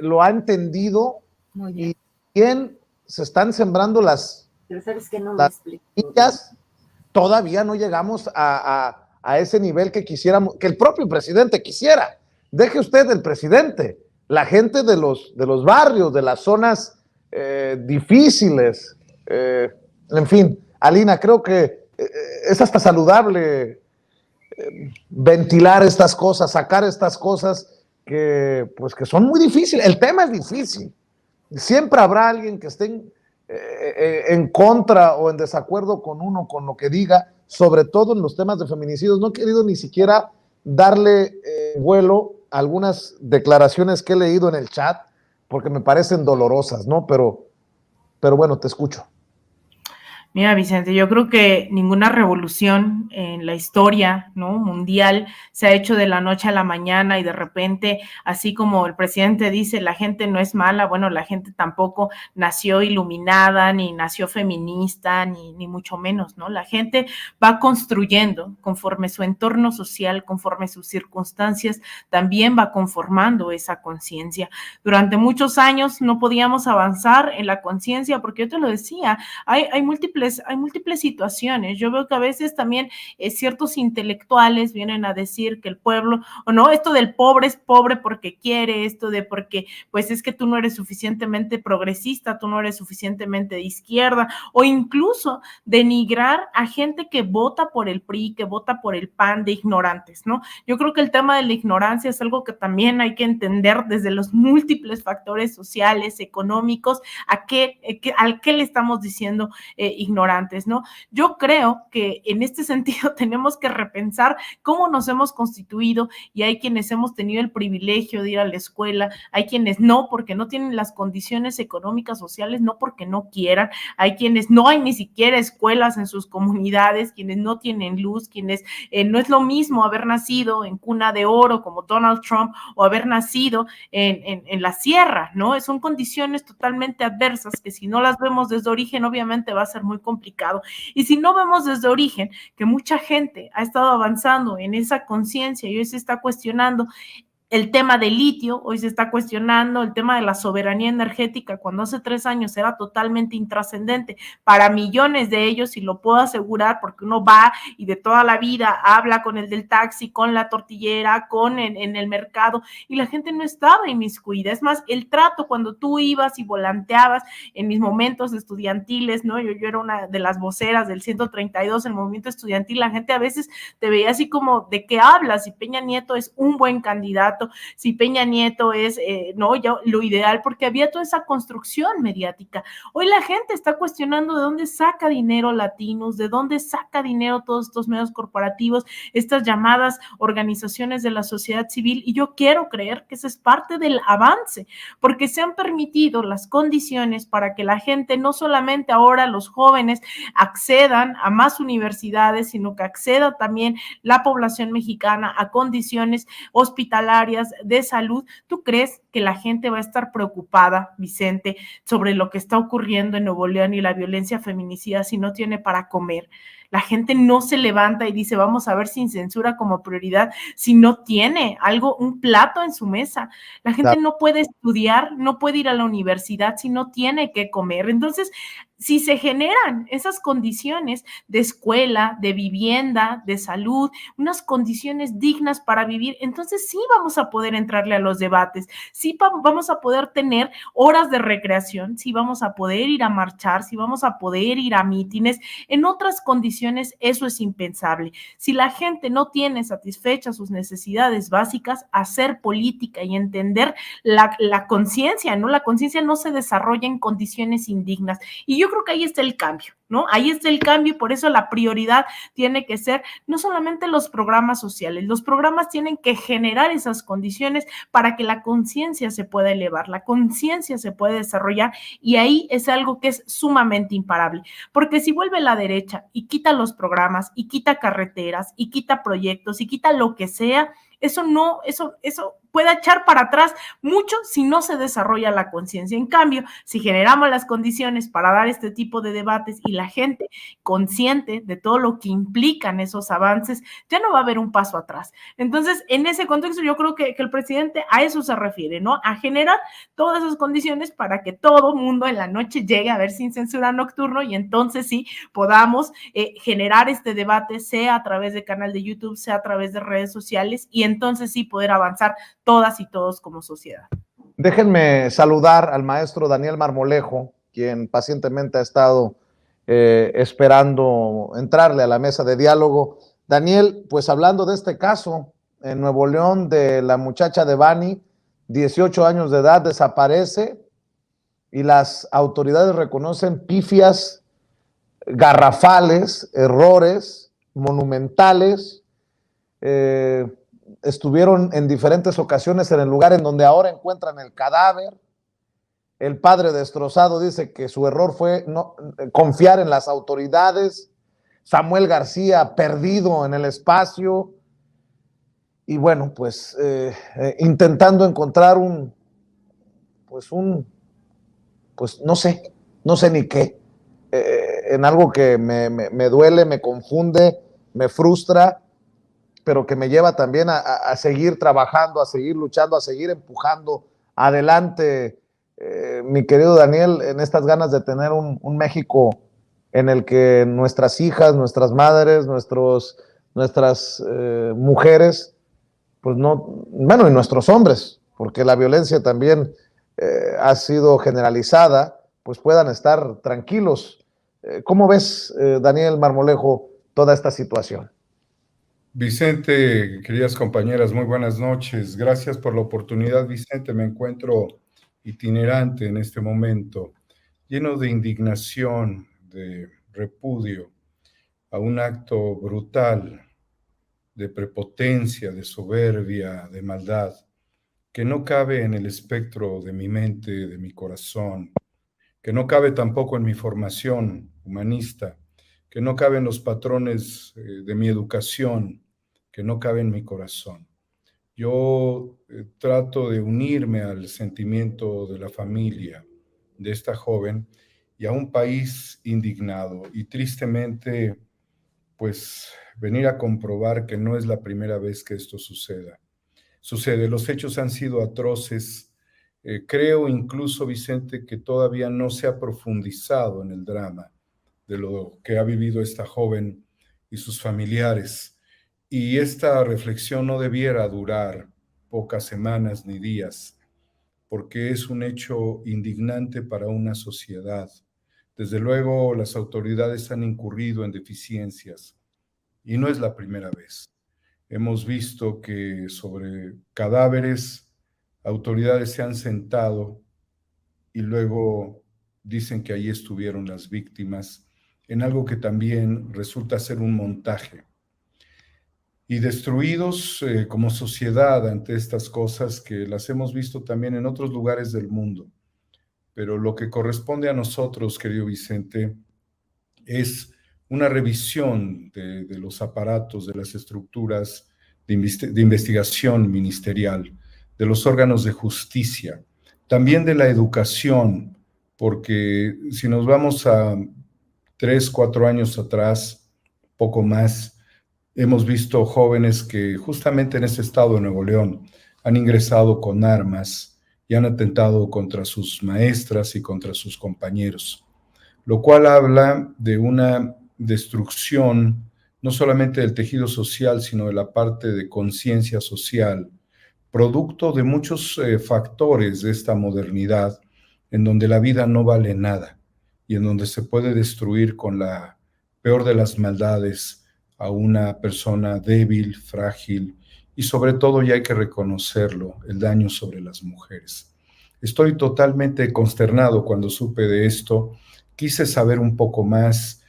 lo ha entendido y bien se están sembrando las semillas todavía no llegamos a ese nivel que quisiéramos, que el propio presidente quisiera. Deje usted el presidente, la gente de los barrios, de las zonas difíciles, en fin. Alina, creo que es hasta saludable ventilar estas cosas, sacar estas cosas que son muy difíciles. El tema es difícil. Siempre habrá alguien que esté en contra o en desacuerdo con uno, con lo que diga, sobre todo en los temas de feminicidios. No he querido ni siquiera darle vuelo a algunas declaraciones que he leído en el chat, porque me parecen dolorosas, ¿no? Pero bueno, te escucho. Mira, Vicente, yo creo que ninguna revolución en la historia, ¿no?, mundial se ha hecho de la noche a la mañana y de repente, así como el presidente dice, la gente no es mala. Bueno, la gente tampoco nació iluminada, ni nació feminista, ni mucho menos, ¿no? La gente va construyendo conforme su entorno social, conforme sus circunstancias, también va conformando esa conciencia. Durante muchos años no podíamos avanzar en la conciencia porque yo te lo decía, hay múltiples situaciones. Yo veo que a veces también ciertos intelectuales vienen a decir que el pueblo, o no, esto del pobre es pobre porque quiere, esto de porque, pues es que tú no eres suficientemente progresista, tú no eres suficientemente de izquierda, o incluso denigrar a gente que vota por el PRI, que vota por el PAN, de ignorantes, ¿no? Yo creo que el tema de la ignorancia es algo que también hay que entender desde los múltiples factores sociales, económicos, al qué le estamos diciendo ignorantes, ¿no? Yo creo que en este sentido tenemos que repensar cómo nos hemos constituido, y hay quienes hemos tenido el privilegio de ir a la escuela, hay quienes no, porque no tienen las condiciones económicas, sociales, no porque no quieran, hay quienes no hay ni siquiera escuelas en sus comunidades, quienes no tienen luz, quienes no es lo mismo haber nacido en cuna de oro como Donald Trump o haber nacido en la sierra, ¿no? Son condiciones totalmente adversas que si no las vemos desde origen, obviamente va a ser muy complicado. Y si no vemos desde origen que mucha gente ha estado avanzando en esa conciencia y hoy se está cuestionando el tema del litio, hoy se está cuestionando el tema de la soberanía energética, cuando hace 3 años era totalmente intrascendente para millones de ellos, y lo puedo asegurar porque uno va y de toda la vida habla con el del taxi, con la tortillera, con en el mercado, y la gente no estaba inmiscuida. Es más, el trato cuando tú ibas y volanteabas en mis momentos estudiantiles, ¿no? Yo era una de las voceras del 132, el movimiento estudiantil, la gente a veces te veía así como, ¿de qué hablas? Si Peña Nieto es un buen candidato, si Peña Nieto es, no, ya lo ideal, porque había toda esa construcción mediática. Hoy la gente está cuestionando de dónde saca dinero Latinos, de dónde saca dinero todos estos medios corporativos, estas llamadas organizaciones de la sociedad civil, y yo quiero creer que esa es parte del avance, porque se han permitido las condiciones para que la gente, no solamente ahora los jóvenes, accedan a más universidades, sino que acceda también la población mexicana a condiciones hospitalarias, de salud. ¿Tú crees que la gente va a estar preocupada, Vicente, sobre lo que está ocurriendo en Nuevo León y la violencia feminicida si no tiene para comer? La gente no se levanta y dice, vamos a ver sin censura como prioridad, si no tiene algo, un plato en su mesa. La gente no puede estudiar, no puede ir a la universidad si no tiene que comer. Entonces, si se generan esas condiciones de escuela, de vivienda, de salud, unas condiciones dignas para vivir, entonces sí vamos a poder entrarle a los debates, sí vamos a poder tener horas de recreación, sí vamos a poder ir a marchar, sí vamos a poder ir a mítines. En otras condiciones eso es impensable. Si la gente no tiene satisfechas sus necesidades básicas, hacer política y entender la conciencia, ¿no? La conciencia no se desarrolla en condiciones indignas. Y yo creo que ahí está el cambio, ¿no? Ahí está el cambio, y por eso la prioridad tiene que ser no solamente los programas sociales, los programas tienen que generar esas condiciones para que la conciencia se pueda elevar, la conciencia se pueda desarrollar, y ahí es algo que es sumamente imparable, porque si vuelve la derecha y quita los programas, y quita carreteras, y quita proyectos, y quita lo que sea, eso pueda echar para atrás mucho si no se desarrolla la conciencia. En cambio, si generamos las condiciones para dar este tipo de debates y la gente consciente de todo lo que implican esos avances, ya no va a haber un paso atrás. Entonces, en ese contexto, yo creo que el presidente a eso se refiere, ¿no? A generar todas esas condiciones para que todo mundo en la noche llegue a ver Sin Censura Nocturno y entonces sí podamos generar este debate, sea a través de canal de YouTube, sea a través de redes sociales, y entonces sí poder avanzar todas y todos como sociedad. Déjenme saludar al maestro Daniel Marmolejo, quien pacientemente ha estado esperando entrarle a la mesa de diálogo. Daniel, pues hablando de este caso en Nuevo León de la muchacha Devani, 18 años de edad, desaparece y las autoridades reconocen pifias garrafales, errores monumentales. Estuvieron en diferentes ocasiones en el lugar en donde ahora encuentran el cadáver. El padre destrozado dice que su error fue no confiar en las autoridades. Samuel García perdido en el espacio. Y bueno, pues intentando encontrar pues no sé ni qué, en algo que me duele, me confunde, me frustra, pero que me lleva también a seguir trabajando, a seguir luchando, a seguir empujando adelante, mi querido Daniel, en estas ganas de tener un México en el que nuestras hijas, nuestras madres, nuestras mujeres, pues no, bueno, y nuestros hombres, porque la violencia también ha sido generalizada, pues puedan estar tranquilos. ¿Cómo ves, Daniel Marmolejo, toda esta situación? Vicente, queridas compañeras, muy buenas noches. Gracias por la oportunidad, Vicente. Me encuentro itinerante en este momento, lleno de indignación, de repudio a un acto brutal de prepotencia, de soberbia, de maldad, que no cabe en el espectro de mi mente, de mi corazón, que no cabe tampoco en mi formación humanista, que no cabe en los patrones de mi educación, que no cabe en mi corazón. Yo trato de unirme al sentimiento de la familia de esta joven y a un país indignado y tristemente, pues, venir a comprobar que no es la primera vez que esto sucede. Los hechos han sido atroces. Creo incluso, Vicente, que todavía no se ha profundizado en el drama de lo que ha vivido esta joven y sus familiares. Y esta reflexión no debiera durar pocas semanas ni días, porque es un hecho indignante para una sociedad. Desde luego, las autoridades han incurrido en deficiencias, y no es la primera vez. Hemos visto que sobre cadáveres, autoridades se han sentado y luego dicen que ahí estuvieron las víctimas, en algo que también resulta ser un montaje. Y destruidos como sociedad ante estas cosas que las hemos visto también en otros lugares del mundo. Pero lo que corresponde a nosotros, querido Vicente, es una revisión de los aparatos, de las estructuras de investigación ministerial, de los órganos de justicia, también de la educación, porque si nos vamos a 3, 4 años atrás, poco más, hemos visto jóvenes que justamente en este estado de Nuevo León han ingresado con armas y han atentado contra sus maestras y contra sus compañeros, lo cual habla de una destrucción no solamente del tejido social, sino de la parte de conciencia social, producto de muchos factores de esta modernidad, en donde la vida no vale nada y en donde se puede destruir con la peor de las maldades a una persona débil, frágil y sobre todo, y hay que reconocerlo, el daño sobre las mujeres. Estoy totalmente consternado cuando supe de esto. Quise saber un poco más,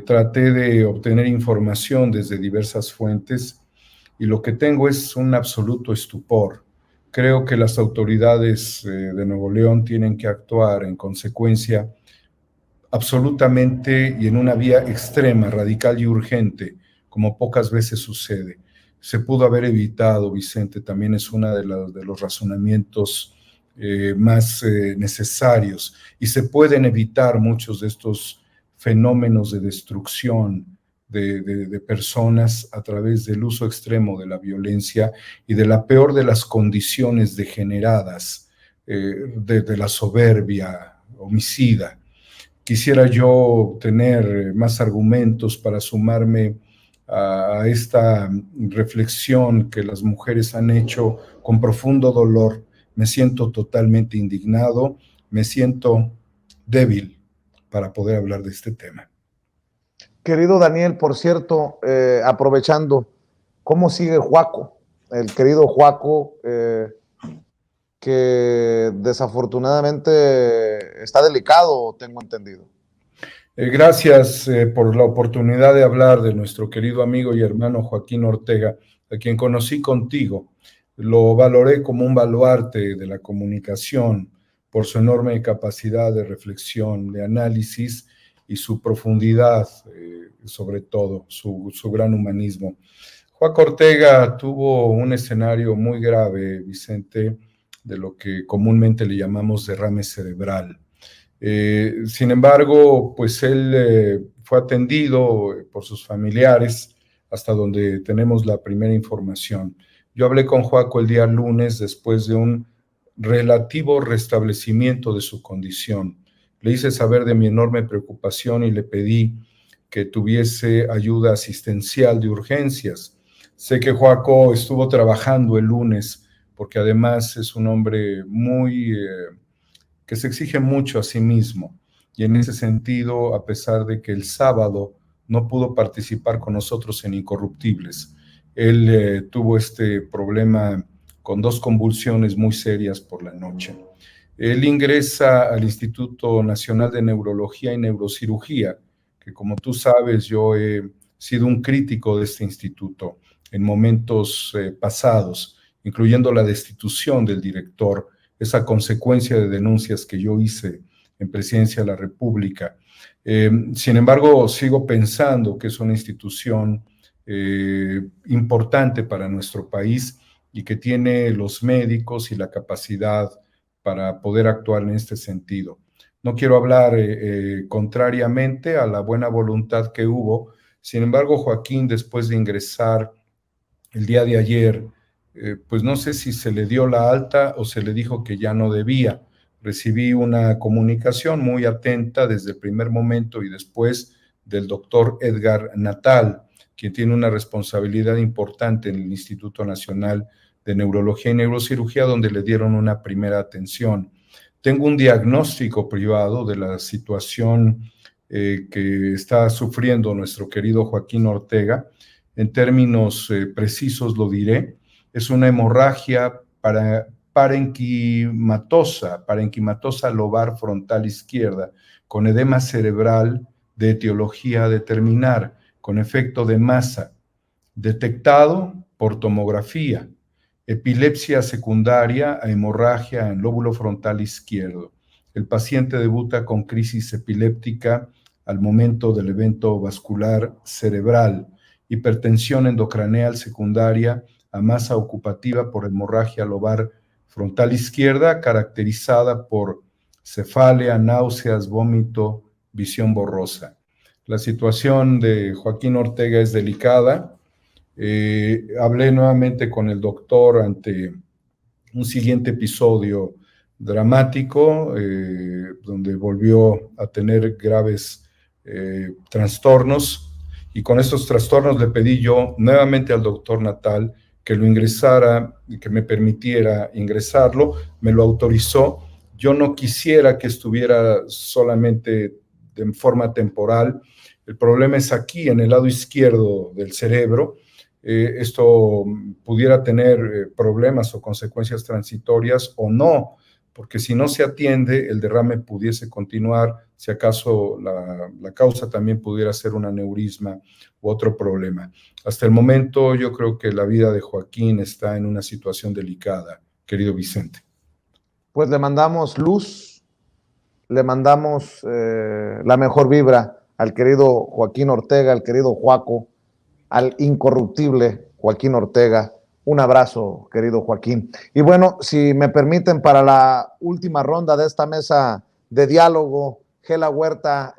traté de obtener información desde diversas fuentes y lo que tengo es un absoluto estupor. Creo que las autoridades de Nuevo León tienen que actuar en consecuencia absolutamente y en una vía extrema, radical y urgente, como pocas veces sucede. se pudo haber evitado, Vicente, también es uno de los razonamientos más necesarios, y se pueden evitar muchos de estos fenómenos de destrucción de personas a través del uso extremo de la violencia y de la peor de las condiciones degeneradas, de la soberbia homicida. Quisiera yo tener más argumentos para sumarme a esta reflexión que las mujeres han hecho con profundo dolor. Me siento totalmente indignado, me siento débil para poder hablar de este tema. Querido Daniel, por cierto, aprovechando, ¿cómo sigue Joaco? El querido Joaco, que desafortunadamente está delicado, tengo entendido. Gracias por la oportunidad de hablar de nuestro querido amigo y hermano Joaquín Ortega, a quien conocí contigo. Lo valoré como un baluarte de la comunicación por su enorme capacidad de reflexión, de análisis y su profundidad, sobre todo, su gran humanismo. Joaquín Ortega tuvo un escenario muy grave, Vicente, de lo que comúnmente le llamamos derrame cerebral. Sin embargo, pues él fue atendido por sus familiares, hasta donde tenemos la primera información. Yo hablé con Joaco el día lunes después de un relativo restablecimiento de su condición. Le hice saber de mi enorme preocupación y le pedí que tuviese ayuda asistencial de urgencias. Sé que Joaco estuvo trabajando el lunes, porque además es un hombre muy que se exige mucho a sí mismo, y en ese sentido, a pesar de que el sábado no pudo participar con nosotros en Incorruptibles, él tuvo este problema con 2 convulsiones muy serias por la noche. Él ingresa al Instituto Nacional de Neurología y Neurocirugía, que como tú sabes, yo he sido un crítico de este instituto en momentos pasados, incluyendo la destitución del director, esa consecuencia de denuncias que yo hice en Presidencia de la República. Sin embargo, sigo pensando que es una institución importante para nuestro país y que tiene los médicos y la capacidad para poder actuar en este sentido. No quiero hablar contrariamente a la buena voluntad que hubo. Sin embargo, Joaquín, después de ingresar el día de ayer, pues no sé si se le dio la alta o se le dijo que ya no debía. Recibí una comunicación muy atenta desde el primer momento y después del doctor Edgar Natal, quien tiene una responsabilidad importante en el Instituto Nacional de Neurología y Neurocirugía, donde le dieron una primera atención. Tengo un diagnóstico privado de la situación que está sufriendo nuestro querido Joaquín Ortega. En términos precisos lo diré, es una hemorragia parenquimatosa lobar frontal izquierda, con edema cerebral de etiología a determinar, con efecto de masa, detectado por tomografía, epilepsia secundaria a hemorragia en lóbulo frontal izquierdo. El paciente debuta con crisis epiléptica al momento del evento vascular cerebral, hipertensión endocraneal secundaria a masa ocupativa por hemorragia lobar frontal izquierda, caracterizada por cefalea, náuseas, vómito, visión borrosa. La situación de Joaquín Ortega es delicada. Hablé nuevamente con el doctor ante un siguiente episodio dramático, donde volvió a tener graves trastornos, y con estos trastornos le pedí yo nuevamente al doctor Natal que lo ingresara, que me permitiera ingresarlo, me lo autorizó. Yo no quisiera que estuviera solamente de forma temporal. El problema es aquí, en el lado izquierdo del cerebro. Esto pudiera tener problemas o consecuencias transitorias o no, porque si no se atiende, el derrame pudiese continuar, si acaso la causa también pudiera ser un aneurisma u otro problema. Hasta el momento yo creo que la vida de Joaquín está en una situación delicada, querido Vicente. Pues le mandamos luz, le mandamos la mejor vibra al querido Joaquín Ortega, al querido Joaco, al incorruptible, Joaquín Ortega. Un abrazo, querido Joaquín. Y bueno, si me permiten, para la última ronda de esta mesa de diálogo, Gela Huerta,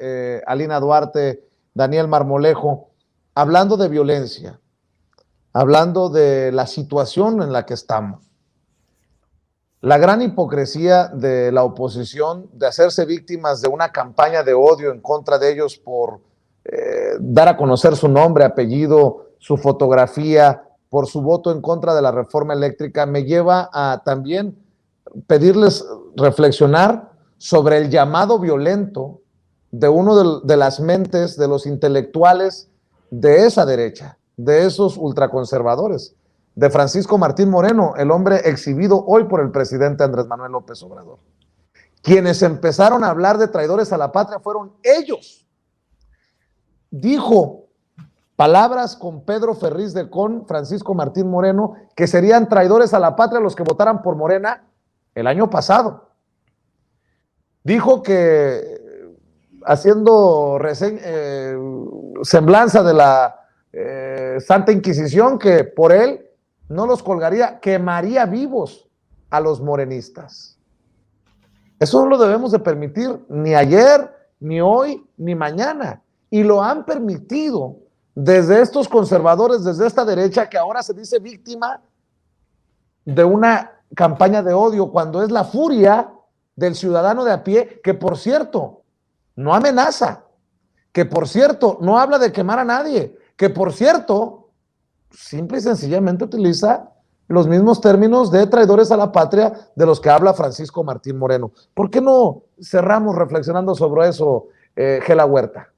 Alina Duarte, Daniel Marmolejo, hablando de violencia, hablando de la situación en la que estamos, la gran hipocresía de la oposición de hacerse víctimas de una campaña de odio en contra de ellos por dar a conocer su nombre, apellido, su fotografía, por su voto en contra de la reforma eléctrica, me lleva a también pedirles reflexionar sobre el llamado violento de uno de las mentes, de los intelectuales de esa derecha, de esos ultraconservadores, de Francisco Martín Moreno, el hombre exhibido hoy por el presidente Andrés Manuel López Obrador. Quienes empezaron a hablar de traidores a la patria fueron ellos. Dijo palabras con Pedro Ferriz de con Francisco Martín Moreno que serían traidores a la patria los que votaran por Morena el año pasado. Dijo que, haciendo semblanza de la Santa Inquisición, que por él no los colgaría, quemaría vivos a los morenistas. Eso no lo debemos de permitir ni ayer, ni hoy, ni mañana. Y lo han permitido desde estos conservadores, desde esta derecha que ahora se dice víctima de una campaña de odio, cuando es la furia del ciudadano de a pie, que por cierto, no amenaza, que por cierto, no habla de quemar a nadie, que por cierto, simple y sencillamente utiliza los mismos términos de traidores a la patria de los que habla Francisco Martín Moreno. ¿Por qué no cerramos reflexionando sobre eso, Gela Huerta?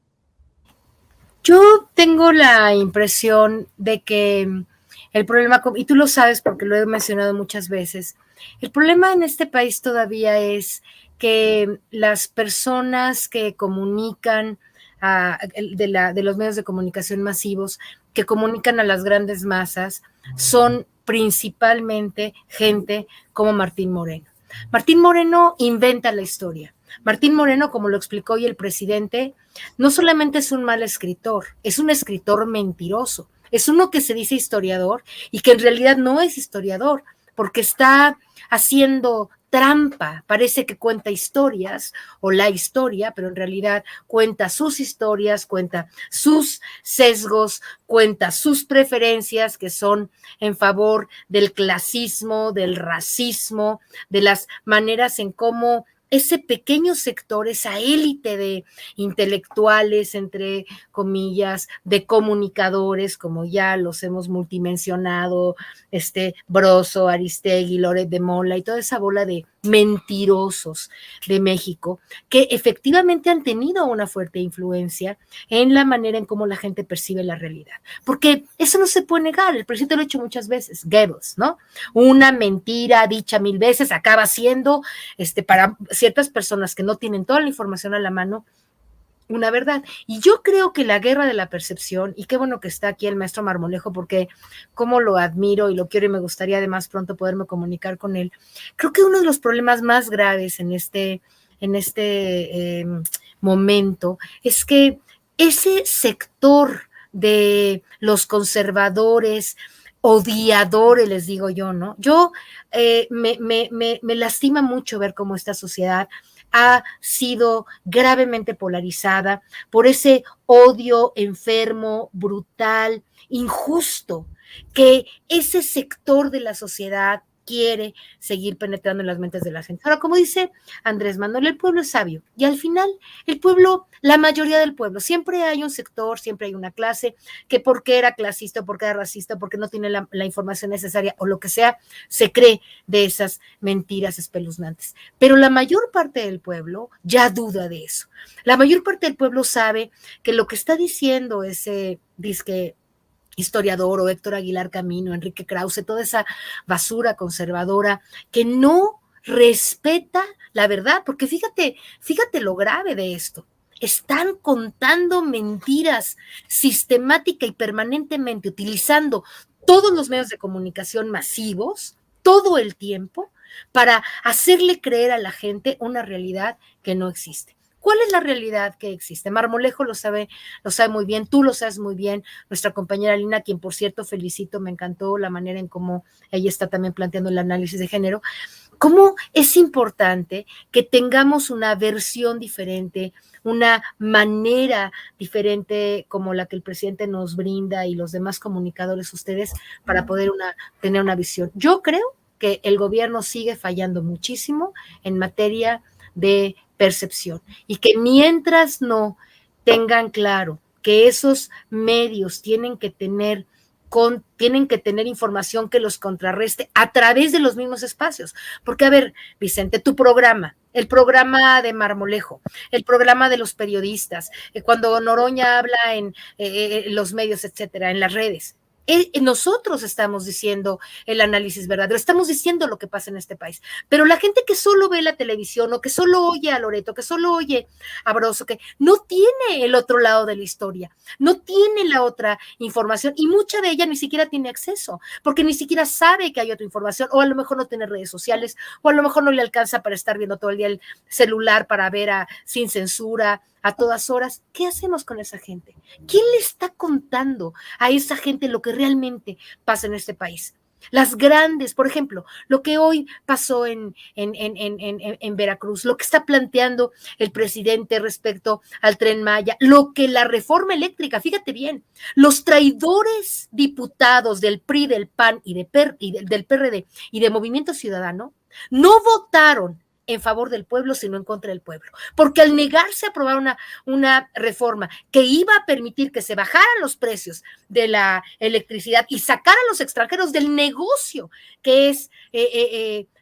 Yo tengo la impresión de que el problema, y tú lo sabes porque lo he mencionado muchas veces, el problema en este país todavía es que las personas que comunican de los medios de comunicación masivos, que comunican a las grandes masas, son principalmente gente como Martín Moreno. Martín Moreno inventa la historia. Martín Moreno, como lo explicó hoy el presidente, no solamente es un mal escritor, es un escritor mentiroso, es uno que se dice historiador y que en realidad no es historiador, porque está haciendo trampa, parece que cuenta historias o la historia, pero en realidad cuenta sus historias, cuenta sus sesgos, cuenta sus preferencias que son en favor del clasismo, del racismo, de las maneras en cómo ese pequeño sector, esa élite de intelectuales, entre comillas, de comunicadores, como ya los hemos multimensionado, Broso, Aristegui, Loret de Mola y toda esa bola de mentirosos de México, que efectivamente han tenido una fuerte influencia en la manera en cómo la gente percibe la realidad. Porque eso no se puede negar, el presidente lo ha hecho muchas veces, Goebbels, ¿no? Una mentira dicha 1000 veces acaba siendo, para ciertas personas que no tienen toda la información a la mano, una verdad. Y yo creo que la guerra de la percepción, y qué bueno que está aquí el maestro Marmolejo, porque como lo admiro y lo quiero y me gustaría además pronto poderme comunicar con él, creo que uno de los problemas más graves en este momento es que ese sector de los conservadores, odiadores, les digo yo, ¿no? Yo me lastima mucho ver cómo esta sociedad ha sido gravemente polarizada por ese odio enfermo, brutal, injusto, que ese sector de la sociedad quiere seguir penetrando en las mentes de la gente. Ahora, como dice Andrés Manuel, el pueblo es sabio y al final el pueblo, la mayoría del pueblo, siempre hay un sector, siempre hay una clase que porque era clasista, porque era racista, porque no tiene la información necesaria o lo que sea, se cree de esas mentiras espeluznantes. Pero la mayor parte del pueblo ya duda de eso. La mayor parte del pueblo sabe que lo que está diciendo ese disque historiador o Héctor Aguilar Camino, Enrique Krause, toda esa basura conservadora que no respeta la verdad, porque fíjate lo grave de esto. Están contando mentiras sistemática y permanentemente, utilizando todos los medios de comunicación masivos, todo el tiempo, para hacerle creer a la gente una realidad que no existe. ¿Cuál es la realidad que existe? Marmolejo lo sabe muy bien, tú lo sabes muy bien, nuestra compañera Lina, quien por cierto felicito, me encantó la manera en cómo ella está también planteando el análisis de género. ¿Cómo es importante que tengamos una versión diferente, una manera diferente como la que el presidente nos brinda y los demás comunicadores, ustedes, para poder tener una visión? Yo creo que el gobierno sigue fallando muchísimo en materia de percepción y que mientras no tengan claro que esos medios tienen que tener información que los contrarreste a través de los mismos espacios. Porque, a ver, Vicente, tu programa, el programa de Marmolejo, el programa de los periodistas, cuando Noroña habla en los medios, etcétera, en las redes, nosotros estamos diciendo el análisis verdadero, estamos diciendo lo que pasa en este país, pero la gente que solo ve la televisión o que solo oye a Loreto, que solo oye a Broso, que no tiene el otro lado de la historia, no tiene la otra información y mucha de ella ni siquiera tiene acceso, porque ni siquiera sabe que hay otra información, o a lo mejor no tiene redes sociales, o a lo mejor no le alcanza para estar viendo todo el día el celular para ver sin censura, a todas horas. ¿Qué hacemos con esa gente? ¿Quién le está contando a esa gente lo que realmente pasa en este país? Las grandes, por ejemplo, lo que hoy pasó en Veracruz, lo que está planteando el presidente respecto al Tren Maya, lo que la reforma eléctrica, fíjate bien, los traidores diputados del PRI, del PAN y del PRD y de Movimiento Ciudadano no votaron en favor del pueblo, sino en contra del pueblo. Porque al negarse a aprobar una reforma que iba a permitir que se bajaran los precios de la electricidad y sacar a los extranjeros del negocio que es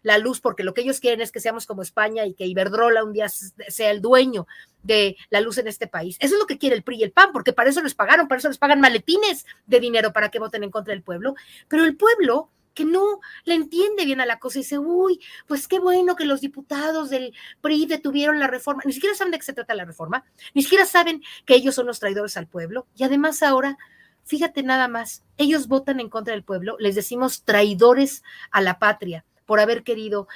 la luz, porque lo que ellos quieren es que seamos como España y que Iberdrola un día sea el dueño de la luz en este país. Eso es lo que quiere el PRI y el PAN, porque para eso les pagaron, para eso les pagan maletines de dinero para que voten en contra del pueblo. Pero el pueblo, que no le entiende bien a la cosa y dice, uy, pues qué bueno que los diputados del PRI detuvieron la reforma, ni siquiera saben de qué se trata la reforma, ni siquiera saben que ellos son los traidores al pueblo, y además ahora, fíjate nada más, ellos votan en contra del pueblo, les decimos traidores a la patria, por haber querido,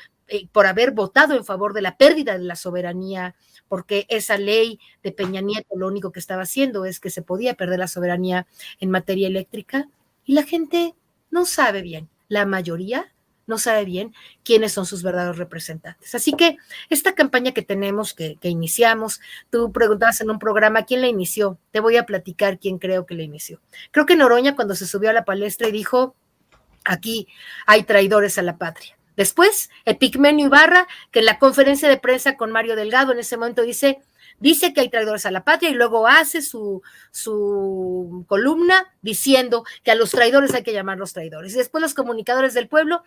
por haber votado en favor de la pérdida de la soberanía, porque esa ley de Peña Nieto lo único que estaba haciendo es que se podía perder la soberanía en materia eléctrica, y la gente no sabe bien. La mayoría no sabe bien quiénes son sus verdaderos representantes. Así que esta campaña que tenemos, que iniciamos, tú preguntabas en un programa quién la inició. Te voy a platicar quién creo que la inició. Creo que Noroña, cuando se subió a la palestra y dijo, aquí hay traidores a la patria. Después, Epigmenio Ibarra, que en la conferencia de prensa con Mario Delgado en ese momento dice que hay traidores a la patria y luego hace su columna diciendo que a los traidores hay que llamarlos traidores. Y después los comunicadores del pueblo,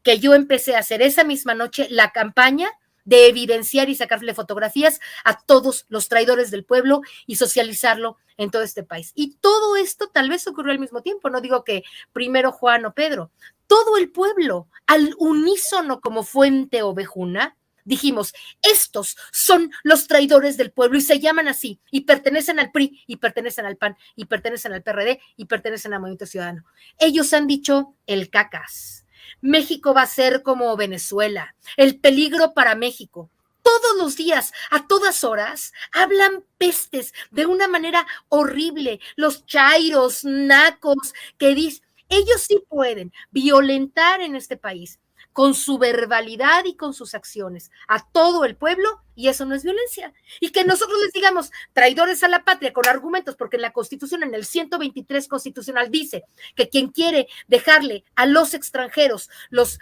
que yo empecé a hacer esa misma noche la campaña de evidenciar y sacarle fotografías a todos los traidores del pueblo y socializarlo en todo este país. Y todo esto tal vez ocurrió al mismo tiempo, no digo que primero Juan o Pedro, todo el pueblo al unísono como fuente ovejuna, dijimos, estos son los traidores del pueblo y se llaman así y pertenecen al PRI y pertenecen al PAN y pertenecen al PRD y pertenecen al Movimiento Ciudadano. Ellos han dicho el cacas. México va a ser como Venezuela, el peligro para México. Todos los días, a todas horas, hablan pestes de una manera horrible. Los chairos, nacos, que dicen, ellos sí pueden violentar en este país con su verbalidad y con sus acciones a todo el pueblo, y eso no es violencia. Y que nosotros les digamos traidores a la patria con argumentos, porque en la Constitución, en el 123 constitucional, dice que quien quiere dejarle a los extranjeros los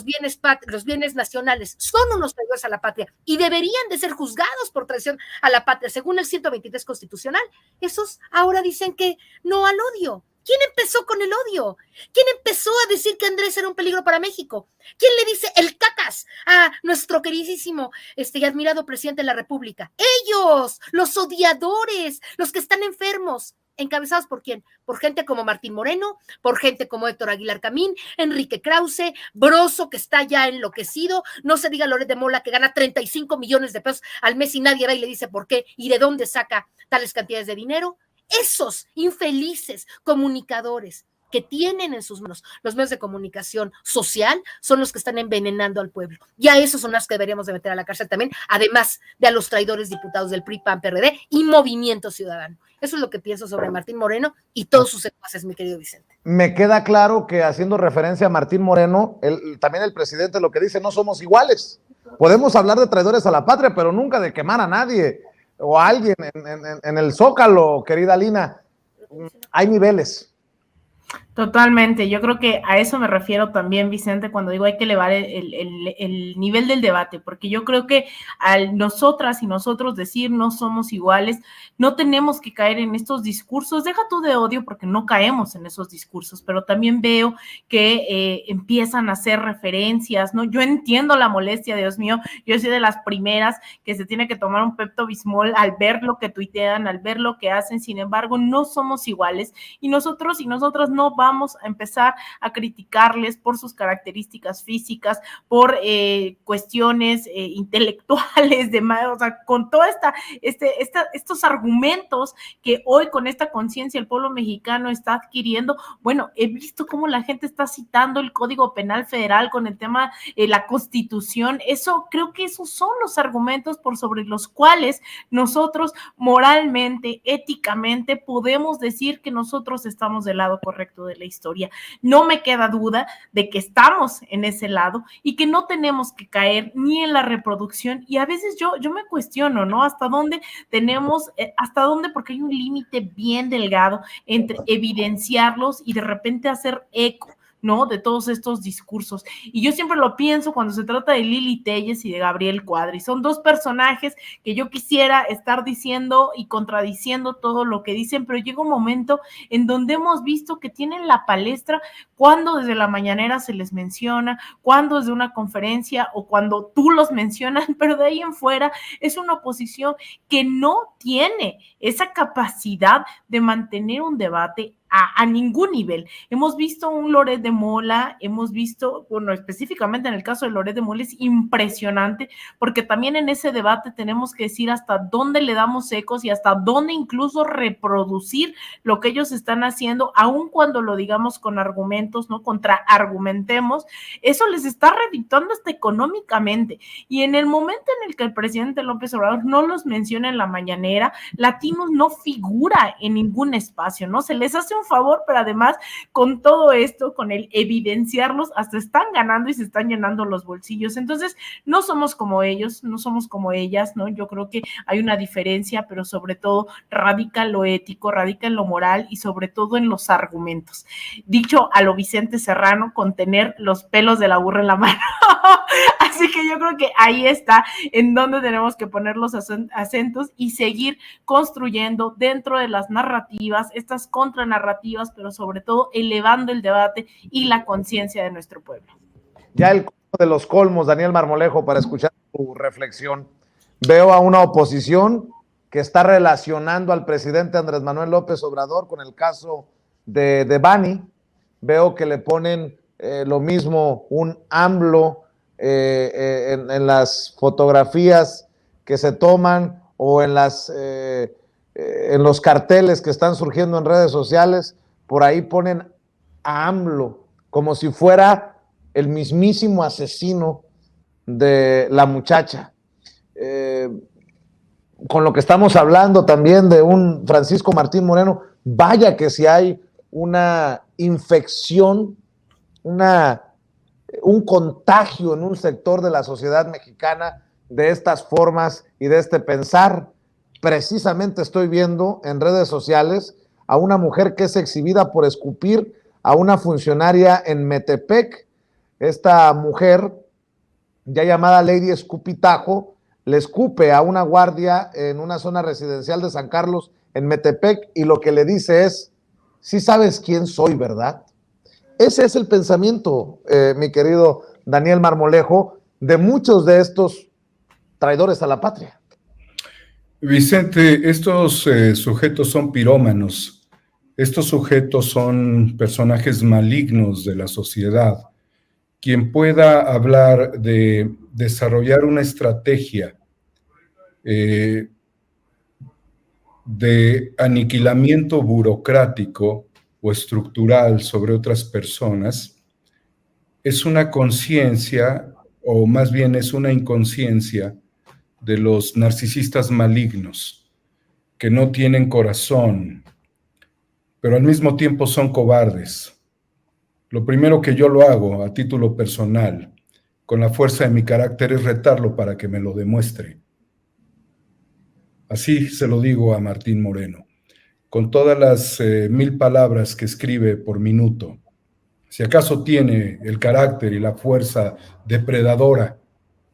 bienes nacionales son unos traidores a la patria y deberían de ser juzgados por traición a la patria, según el 123 constitucional. Esos ahora dicen que no al odio. ¿Quién empezó con el odio? ¿Quién empezó a decir que Andrés era un peligro para México? ¿Quién le dice el cacas a nuestro queridísimo y admirado presidente de la República? Ellos, los odiadores, los que están enfermos. ¿Encabezados por quién? Por gente como Martín Moreno, por gente como Héctor Aguilar Camín, Enrique Krause, Broso, que está ya enloquecido, no se diga Loret de Mola, que gana 35 millones de pesos al mes y nadie va y le dice por qué y de dónde saca tales cantidades de dinero. Esos infelices comunicadores que tienen en sus manos los medios de comunicación social son los que están envenenando al pueblo. Y a esos son los que deberíamos de meter a la cárcel también, además de a los traidores diputados del PRI, PAN, PRD y Movimiento Ciudadano. Eso es lo que pienso sobre Martín Moreno y todos sus secuaces, mi querido Vicente. Me queda claro que haciendo referencia a Martín Moreno, también el presidente lo que dice, no somos iguales. Podemos hablar de traidores a la patria, pero nunca de quemar a nadie o a alguien en el Zócalo, querida Lina. Hay niveles. Totalmente, yo creo que a eso me refiero también, Vicente, cuando digo hay que elevar el nivel del debate, porque yo creo que al nosotras y nosotros decir no somos iguales, no tenemos que caer en estos discursos, deja tú de odio, porque no caemos en esos discursos, pero también veo que empiezan a hacer referencias, ¿no? Yo entiendo la molestia, Dios mío, yo soy de las primeras que se tiene que tomar un Pepto-Bismol al ver lo que tuitean, al ver lo que hacen, sin embargo, no somos iguales, y nosotros y nosotras no vamos a empezar a criticarles por sus características físicas, por cuestiones intelectuales, o sea, con toda estos argumentos que hoy con esta conciencia el pueblo mexicano está adquiriendo. Bueno, he visto cómo la gente está citando el Código Penal Federal con el tema de la Constitución. Eso, creo que esos son los argumentos por sobre los cuales nosotros moralmente, éticamente, podemos decir que nosotros estamos del lado correcto de la historia. No me queda duda de que estamos en ese lado y que no tenemos que caer ni en la reproducción, y a veces yo me cuestiono, ¿no? Hasta dónde tenemos, porque hay un límite bien delgado entre evidenciarlos y de repente hacer eco, ¿no? De todos estos discursos. Y yo siempre lo pienso cuando se trata de Lili Téllez y de Gabriel Cuadri. Son dos personajes que yo quisiera estar diciendo y contradiciendo todo lo que dicen, pero llega un momento en donde hemos visto que tienen la palestra cuando desde la mañanera se les menciona, cuando desde una conferencia o cuando tú los mencionas, pero de ahí en fuera es una oposición que no tiene esa capacidad de mantener un debate a ningún nivel. Hemos visto un Loret de Mola, hemos visto, bueno, específicamente en el caso de Loret de Mola es impresionante, porque también en ese debate tenemos que decir hasta dónde le damos ecos y hasta dónde incluso reproducir lo que ellos están haciendo, aun cuando lo digamos con argumentos, ¿no? Contraargumentemos, eso les está redituando hasta económicamente. Y en el momento en el que el presidente López Obrador no los menciona en la mañanera, Latinos no figura en ningún espacio, ¿no? Se les hace un favor, pero además con todo esto, con el evidenciarlos, hasta están ganando y se están llenando los bolsillos. Entonces, no somos como ellos, no somos como ellas, ¿no? Yo creo que hay una diferencia, pero sobre todo radica en lo ético, radica en lo moral y sobre todo en los argumentos. Dicho a lo Vicente Serrano, con tener los pelos de la burra en la mano. Así que yo creo que ahí está en donde tenemos que poner los acentos y seguir construyendo dentro de las narrativas, estas contranarrativas, pero sobre todo elevando el debate y la conciencia de nuestro pueblo. Ya el colmo de los colmos, Daniel Marmolejo, para escuchar tu reflexión. Veo a una oposición que está relacionando al presidente Andrés Manuel López Obrador con el caso de Devani. Veo que le ponen lo mismo, un AMLO en las fotografías que se toman o en los carteles que están surgiendo en redes sociales. Por ahí ponen a AMLO como si fuera el mismísimo asesino de la muchacha. Con lo que estamos hablando también de un Francisco Martín Moreno, vaya que si hay una infección, un contagio en un sector de la sociedad mexicana de estas formas y de este pensar. Precisamente estoy viendo en redes sociales a una mujer que es exhibida por escupir a una funcionaria en Metepec. Esta mujer, ya llamada Lady Escupitajo, le escupe a una guardia en una zona residencial de San Carlos en Metepec y lo que le dice es: sí sabes quién soy, ¿verdad? Ese es el pensamiento, mi querido Daniel Marmolejo, de muchos de estos traidores a la patria. Vicente, estos sujetos son pirómanos, estos sujetos son personajes malignos de la sociedad. Quien pueda hablar de desarrollar una estrategia de aniquilamiento burocrático o estructural sobre otras personas, es una conciencia, o más bien es una inconsciencia de los narcisistas malignos, que no tienen corazón, pero al mismo tiempo son cobardes. Lo primero que yo lo hago a título personal, con la fuerza de mi carácter, es retarlo para que me lo demuestre. Así se lo digo a Martín Moreno, con todas las 1000 palabras que escribe por minuto. Si acaso tiene el carácter y la fuerza depredadora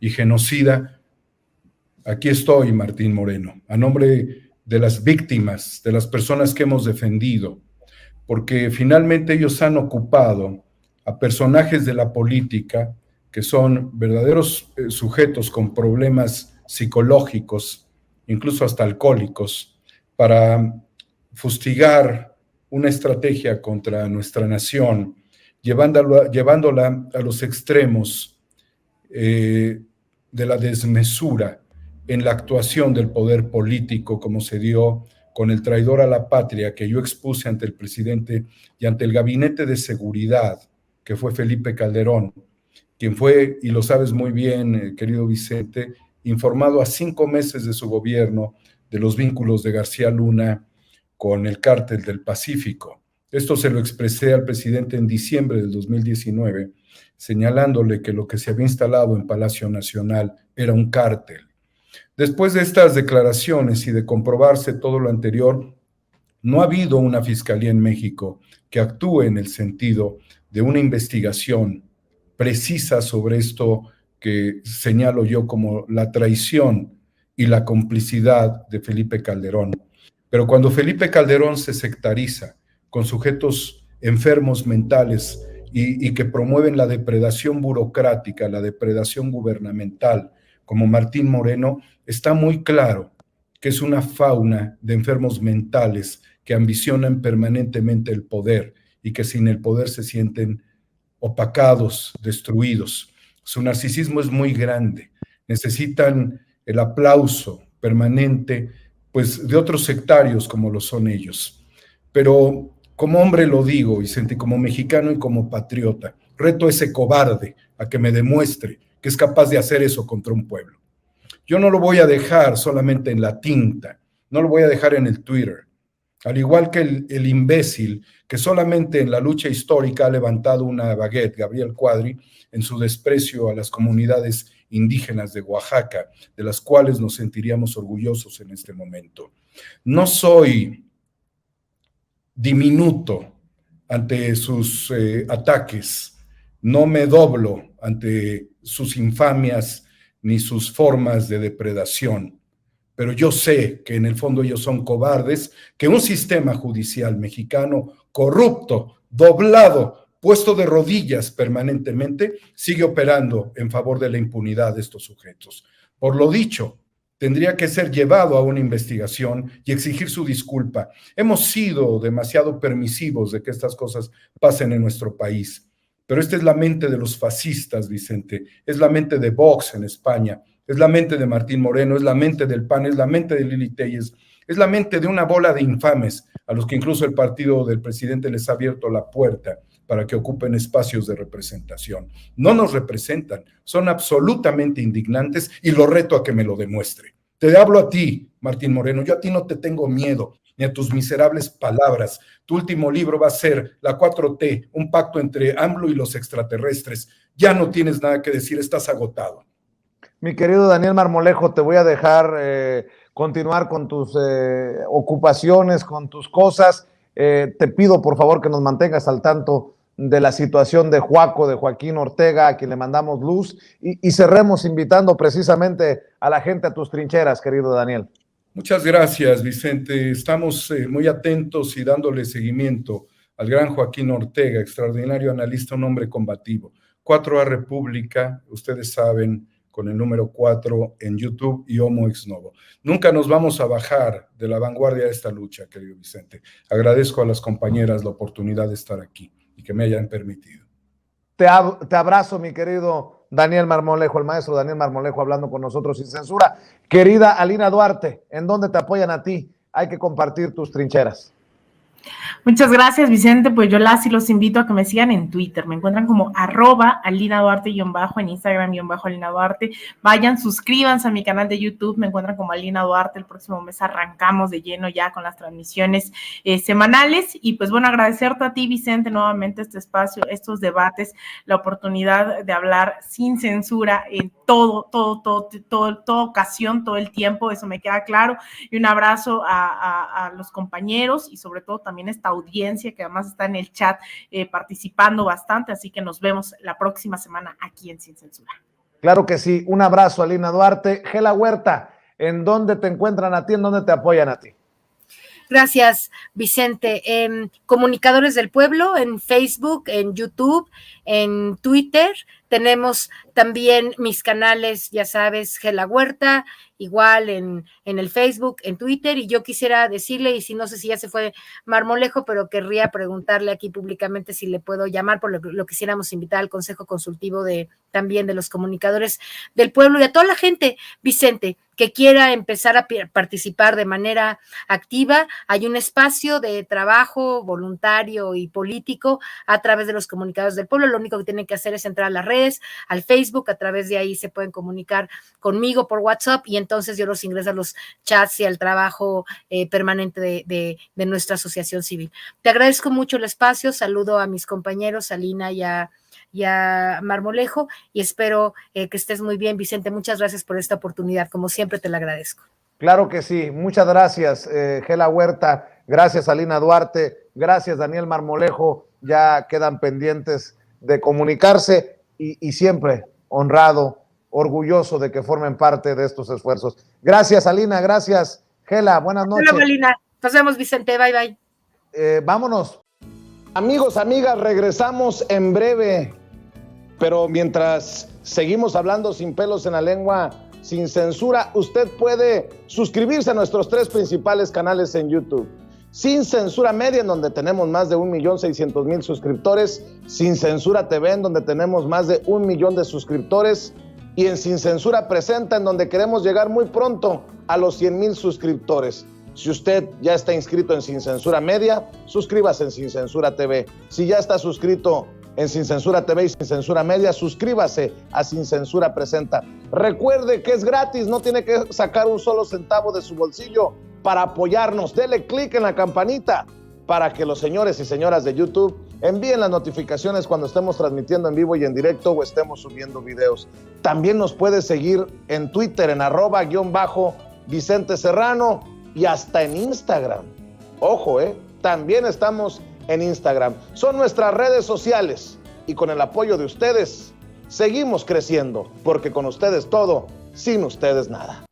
y genocida, aquí estoy, Martín Moreno, a nombre de las víctimas, de las personas que hemos defendido, porque finalmente ellos han ocupado a personajes de la política que son verdaderos sujetos con problemas psicológicos, incluso hasta alcohólicos, para fustigar una estrategia contra nuestra nación, llevándola a los extremos de la desmesura en la actuación del poder político, como se dio con el traidor a la patria que yo expuse ante el presidente y ante el gabinete de seguridad, que fue Felipe Calderón, quien fue, y lo sabes muy bien, querido Vicente, informado a 5 meses de su gobierno de los vínculos de García Luna con el Cártel del Pacífico. Esto se lo expresé al presidente en diciembre del 2019, señalándole que lo que se había instalado en Palacio Nacional era un cártel. Después de estas declaraciones y de comprobarse todo lo anterior, no ha habido una fiscalía en México que actúe en el sentido de una investigación precisa sobre esto que señalo yo como la traición y la complicidad de Felipe Calderón. Pero cuando Felipe Calderón se sectariza con sujetos enfermos mentales y que promueven la depredación burocrática, la depredación gubernamental, como Martín Moreno, está muy claro que es una fauna de enfermos mentales que ambicionan permanentemente el poder y que sin el poder se sienten opacados, destruidos. Su narcisismo es muy grande. Necesitan el aplauso permanente, pues, de otros sectarios como lo son ellos. Pero como hombre lo digo, Vicente, como mexicano y como patriota, reto a ese cobarde a que me demuestre que es capaz de hacer eso contra un pueblo. Yo no lo voy a dejar solamente en la tinta, no lo voy a dejar en el Twitter, al igual que el imbécil que solamente en la lucha histórica ha levantado una baguette, Gabriel Cuadri, en su desprecio a las comunidades indígenas de Oaxaca, de las cuales nos sentiríamos orgullosos en este momento. No soy diminuto ante sus ataques, no me doblo ante sus infamias ni sus formas de depredación, pero yo sé que en el fondo ellos son cobardes, que un sistema judicial mexicano corrupto, doblado, puesto de rodillas permanentemente, sigue operando en favor de la impunidad de estos sujetos. Por lo dicho, tendría que ser llevado a una investigación y exigir su disculpa. Hemos sido demasiado permisivos de que estas cosas pasen en nuestro país, pero esta es la mente de los fascistas, Vicente, es la mente de Vox en España, es la mente de Martín Moreno, es la mente del PAN, es la mente de Lili Téllez, es la mente de una bola de infames a los que incluso el partido del presidente les ha abierto la puerta para que ocupen espacios de representación. No nos representan, son absolutamente indignantes y lo reto a que me lo demuestre. Te hablo a ti, Martín Moreno, yo a ti no te tengo miedo, ni a tus miserables palabras. Tu último libro va a ser La 4T, un pacto entre AMLO y los extraterrestres. Ya no tienes nada que decir, estás agotado. Mi querido Daniel Marmolejo, te voy a dejar continuar con tus ocupaciones, con tus cosas. Te pido, por favor, que nos mantengas al tanto de la situación de Juaco, de Joaquín Ortega, a quien le mandamos luz, y cerremos invitando precisamente a la gente a tus trincheras, querido Daniel. Muchas gracias, Vicente. Estamos muy atentos y dándole seguimiento al gran Joaquín Ortega, extraordinario analista, un hombre combativo. 4A República, ustedes saben, con el número 4 en YouTube y Homo Ex Novo. Nunca nos vamos a bajar de la vanguardia de esta lucha, querido Vicente. Agradezco a las compañeras la oportunidad de estar aquí y que me hayan permitido. Te abrazo, mi querido Daniel Marmolejo, el maestro Daniel Marmolejo, hablando con nosotros sin censura. Querida Alina Duarte, ¿en dónde te apoyan a ti? Hay que compartir tus trincheras. Muchas gracias, Vicente. Pues yo los invito a que me sigan en Twitter. Me encuentran como @AlinaDuarte_ en Instagram _AlinaDuarte. Vayan, suscríbanse a mi canal de YouTube. Me encuentran como Alina Duarte. El próximo mes arrancamos de lleno ya con las transmisiones semanales. Y pues bueno, agradecerte a ti, Vicente, nuevamente este espacio, estos debates, la oportunidad de hablar sin censura en toda ocasión, todo el tiempo. Eso me queda claro. Y un abrazo a los compañeros y sobre todo también esta audiencia que además está en el chat participando bastante, así que nos vemos la próxima semana aquí en Sin Censura. Claro que sí, un abrazo, Alina Duarte. Gela Huerta, ¿en dónde te encuentran a ti, en dónde te apoyan a ti? Gracias, Vicente. Comunicadores del Pueblo en Facebook, en YouTube, en Twitter. Tenemos también mis canales, ya sabes, Gela Huerta, igual en el Facebook, en Twitter. Y yo quisiera decirle, y si no sé si ya se fue Marmolejo, pero querría preguntarle aquí públicamente si le puedo llamar, por lo quisiéramos invitar al Consejo Consultivo también de los Comunicadores del Pueblo y a toda la gente, Vicente, que quiera empezar a participar de manera activa. Hay un espacio de trabajo voluntario y político a través de los Comunicadores del Pueblo. Lo único que tienen que hacer es entrar a las redes, al Facebook, a través de ahí se pueden comunicar conmigo por WhatsApp y entonces yo los ingreso a los chats y al trabajo permanente de nuestra asociación civil. Te agradezco mucho el espacio, saludo a mis compañeros, a Lina y a Marmolejo, y espero que estés muy bien, Vicente. Muchas gracias por esta oportunidad, como siempre te la agradezco. Claro que sí, muchas gracias, Gela Huerta, gracias, Alina Duarte, gracias, Daniel Marmolejo, ya quedan pendientes de comunicarse y siempre honrado, orgulloso de que formen parte de estos esfuerzos. Gracias, Alina, gracias, Gela, buenas noches. Hola, Alina, nos vemos, Vicente, bye, bye. Vámonos. Amigos, amigas, regresamos en breve, pero mientras seguimos hablando sin pelos en la lengua, sin censura, usted puede suscribirse a nuestros 3 principales canales en YouTube. Sin Censura Media, en donde tenemos más de 1.600.000 suscriptores, Sin Censura TV, en donde tenemos más de 1 millón de suscriptores, y en Sin Censura Presenta, en donde queremos llegar muy pronto a los 100,000 suscriptores. Si usted ya está inscrito en Sin Censura Media, suscríbase en Sin Censura TV. Si ya está suscrito en Sin Censura TV y Sin Censura Media, suscríbase a Sin Censura Presenta. Recuerde que es gratis, no tiene que sacar un solo centavo de su bolsillo para apoyarnos. Dele clic en la campanita para que los señores y señoras de YouTube envíen las notificaciones cuando estemos transmitiendo en vivo y en directo o estemos subiendo videos. También nos puede seguir en Twitter en @Vicente Serrano y hasta en Instagram. Ojo, también estamos en Instagram. Son nuestras redes sociales y con el apoyo de ustedes seguimos creciendo, porque con ustedes todo, sin ustedes nada.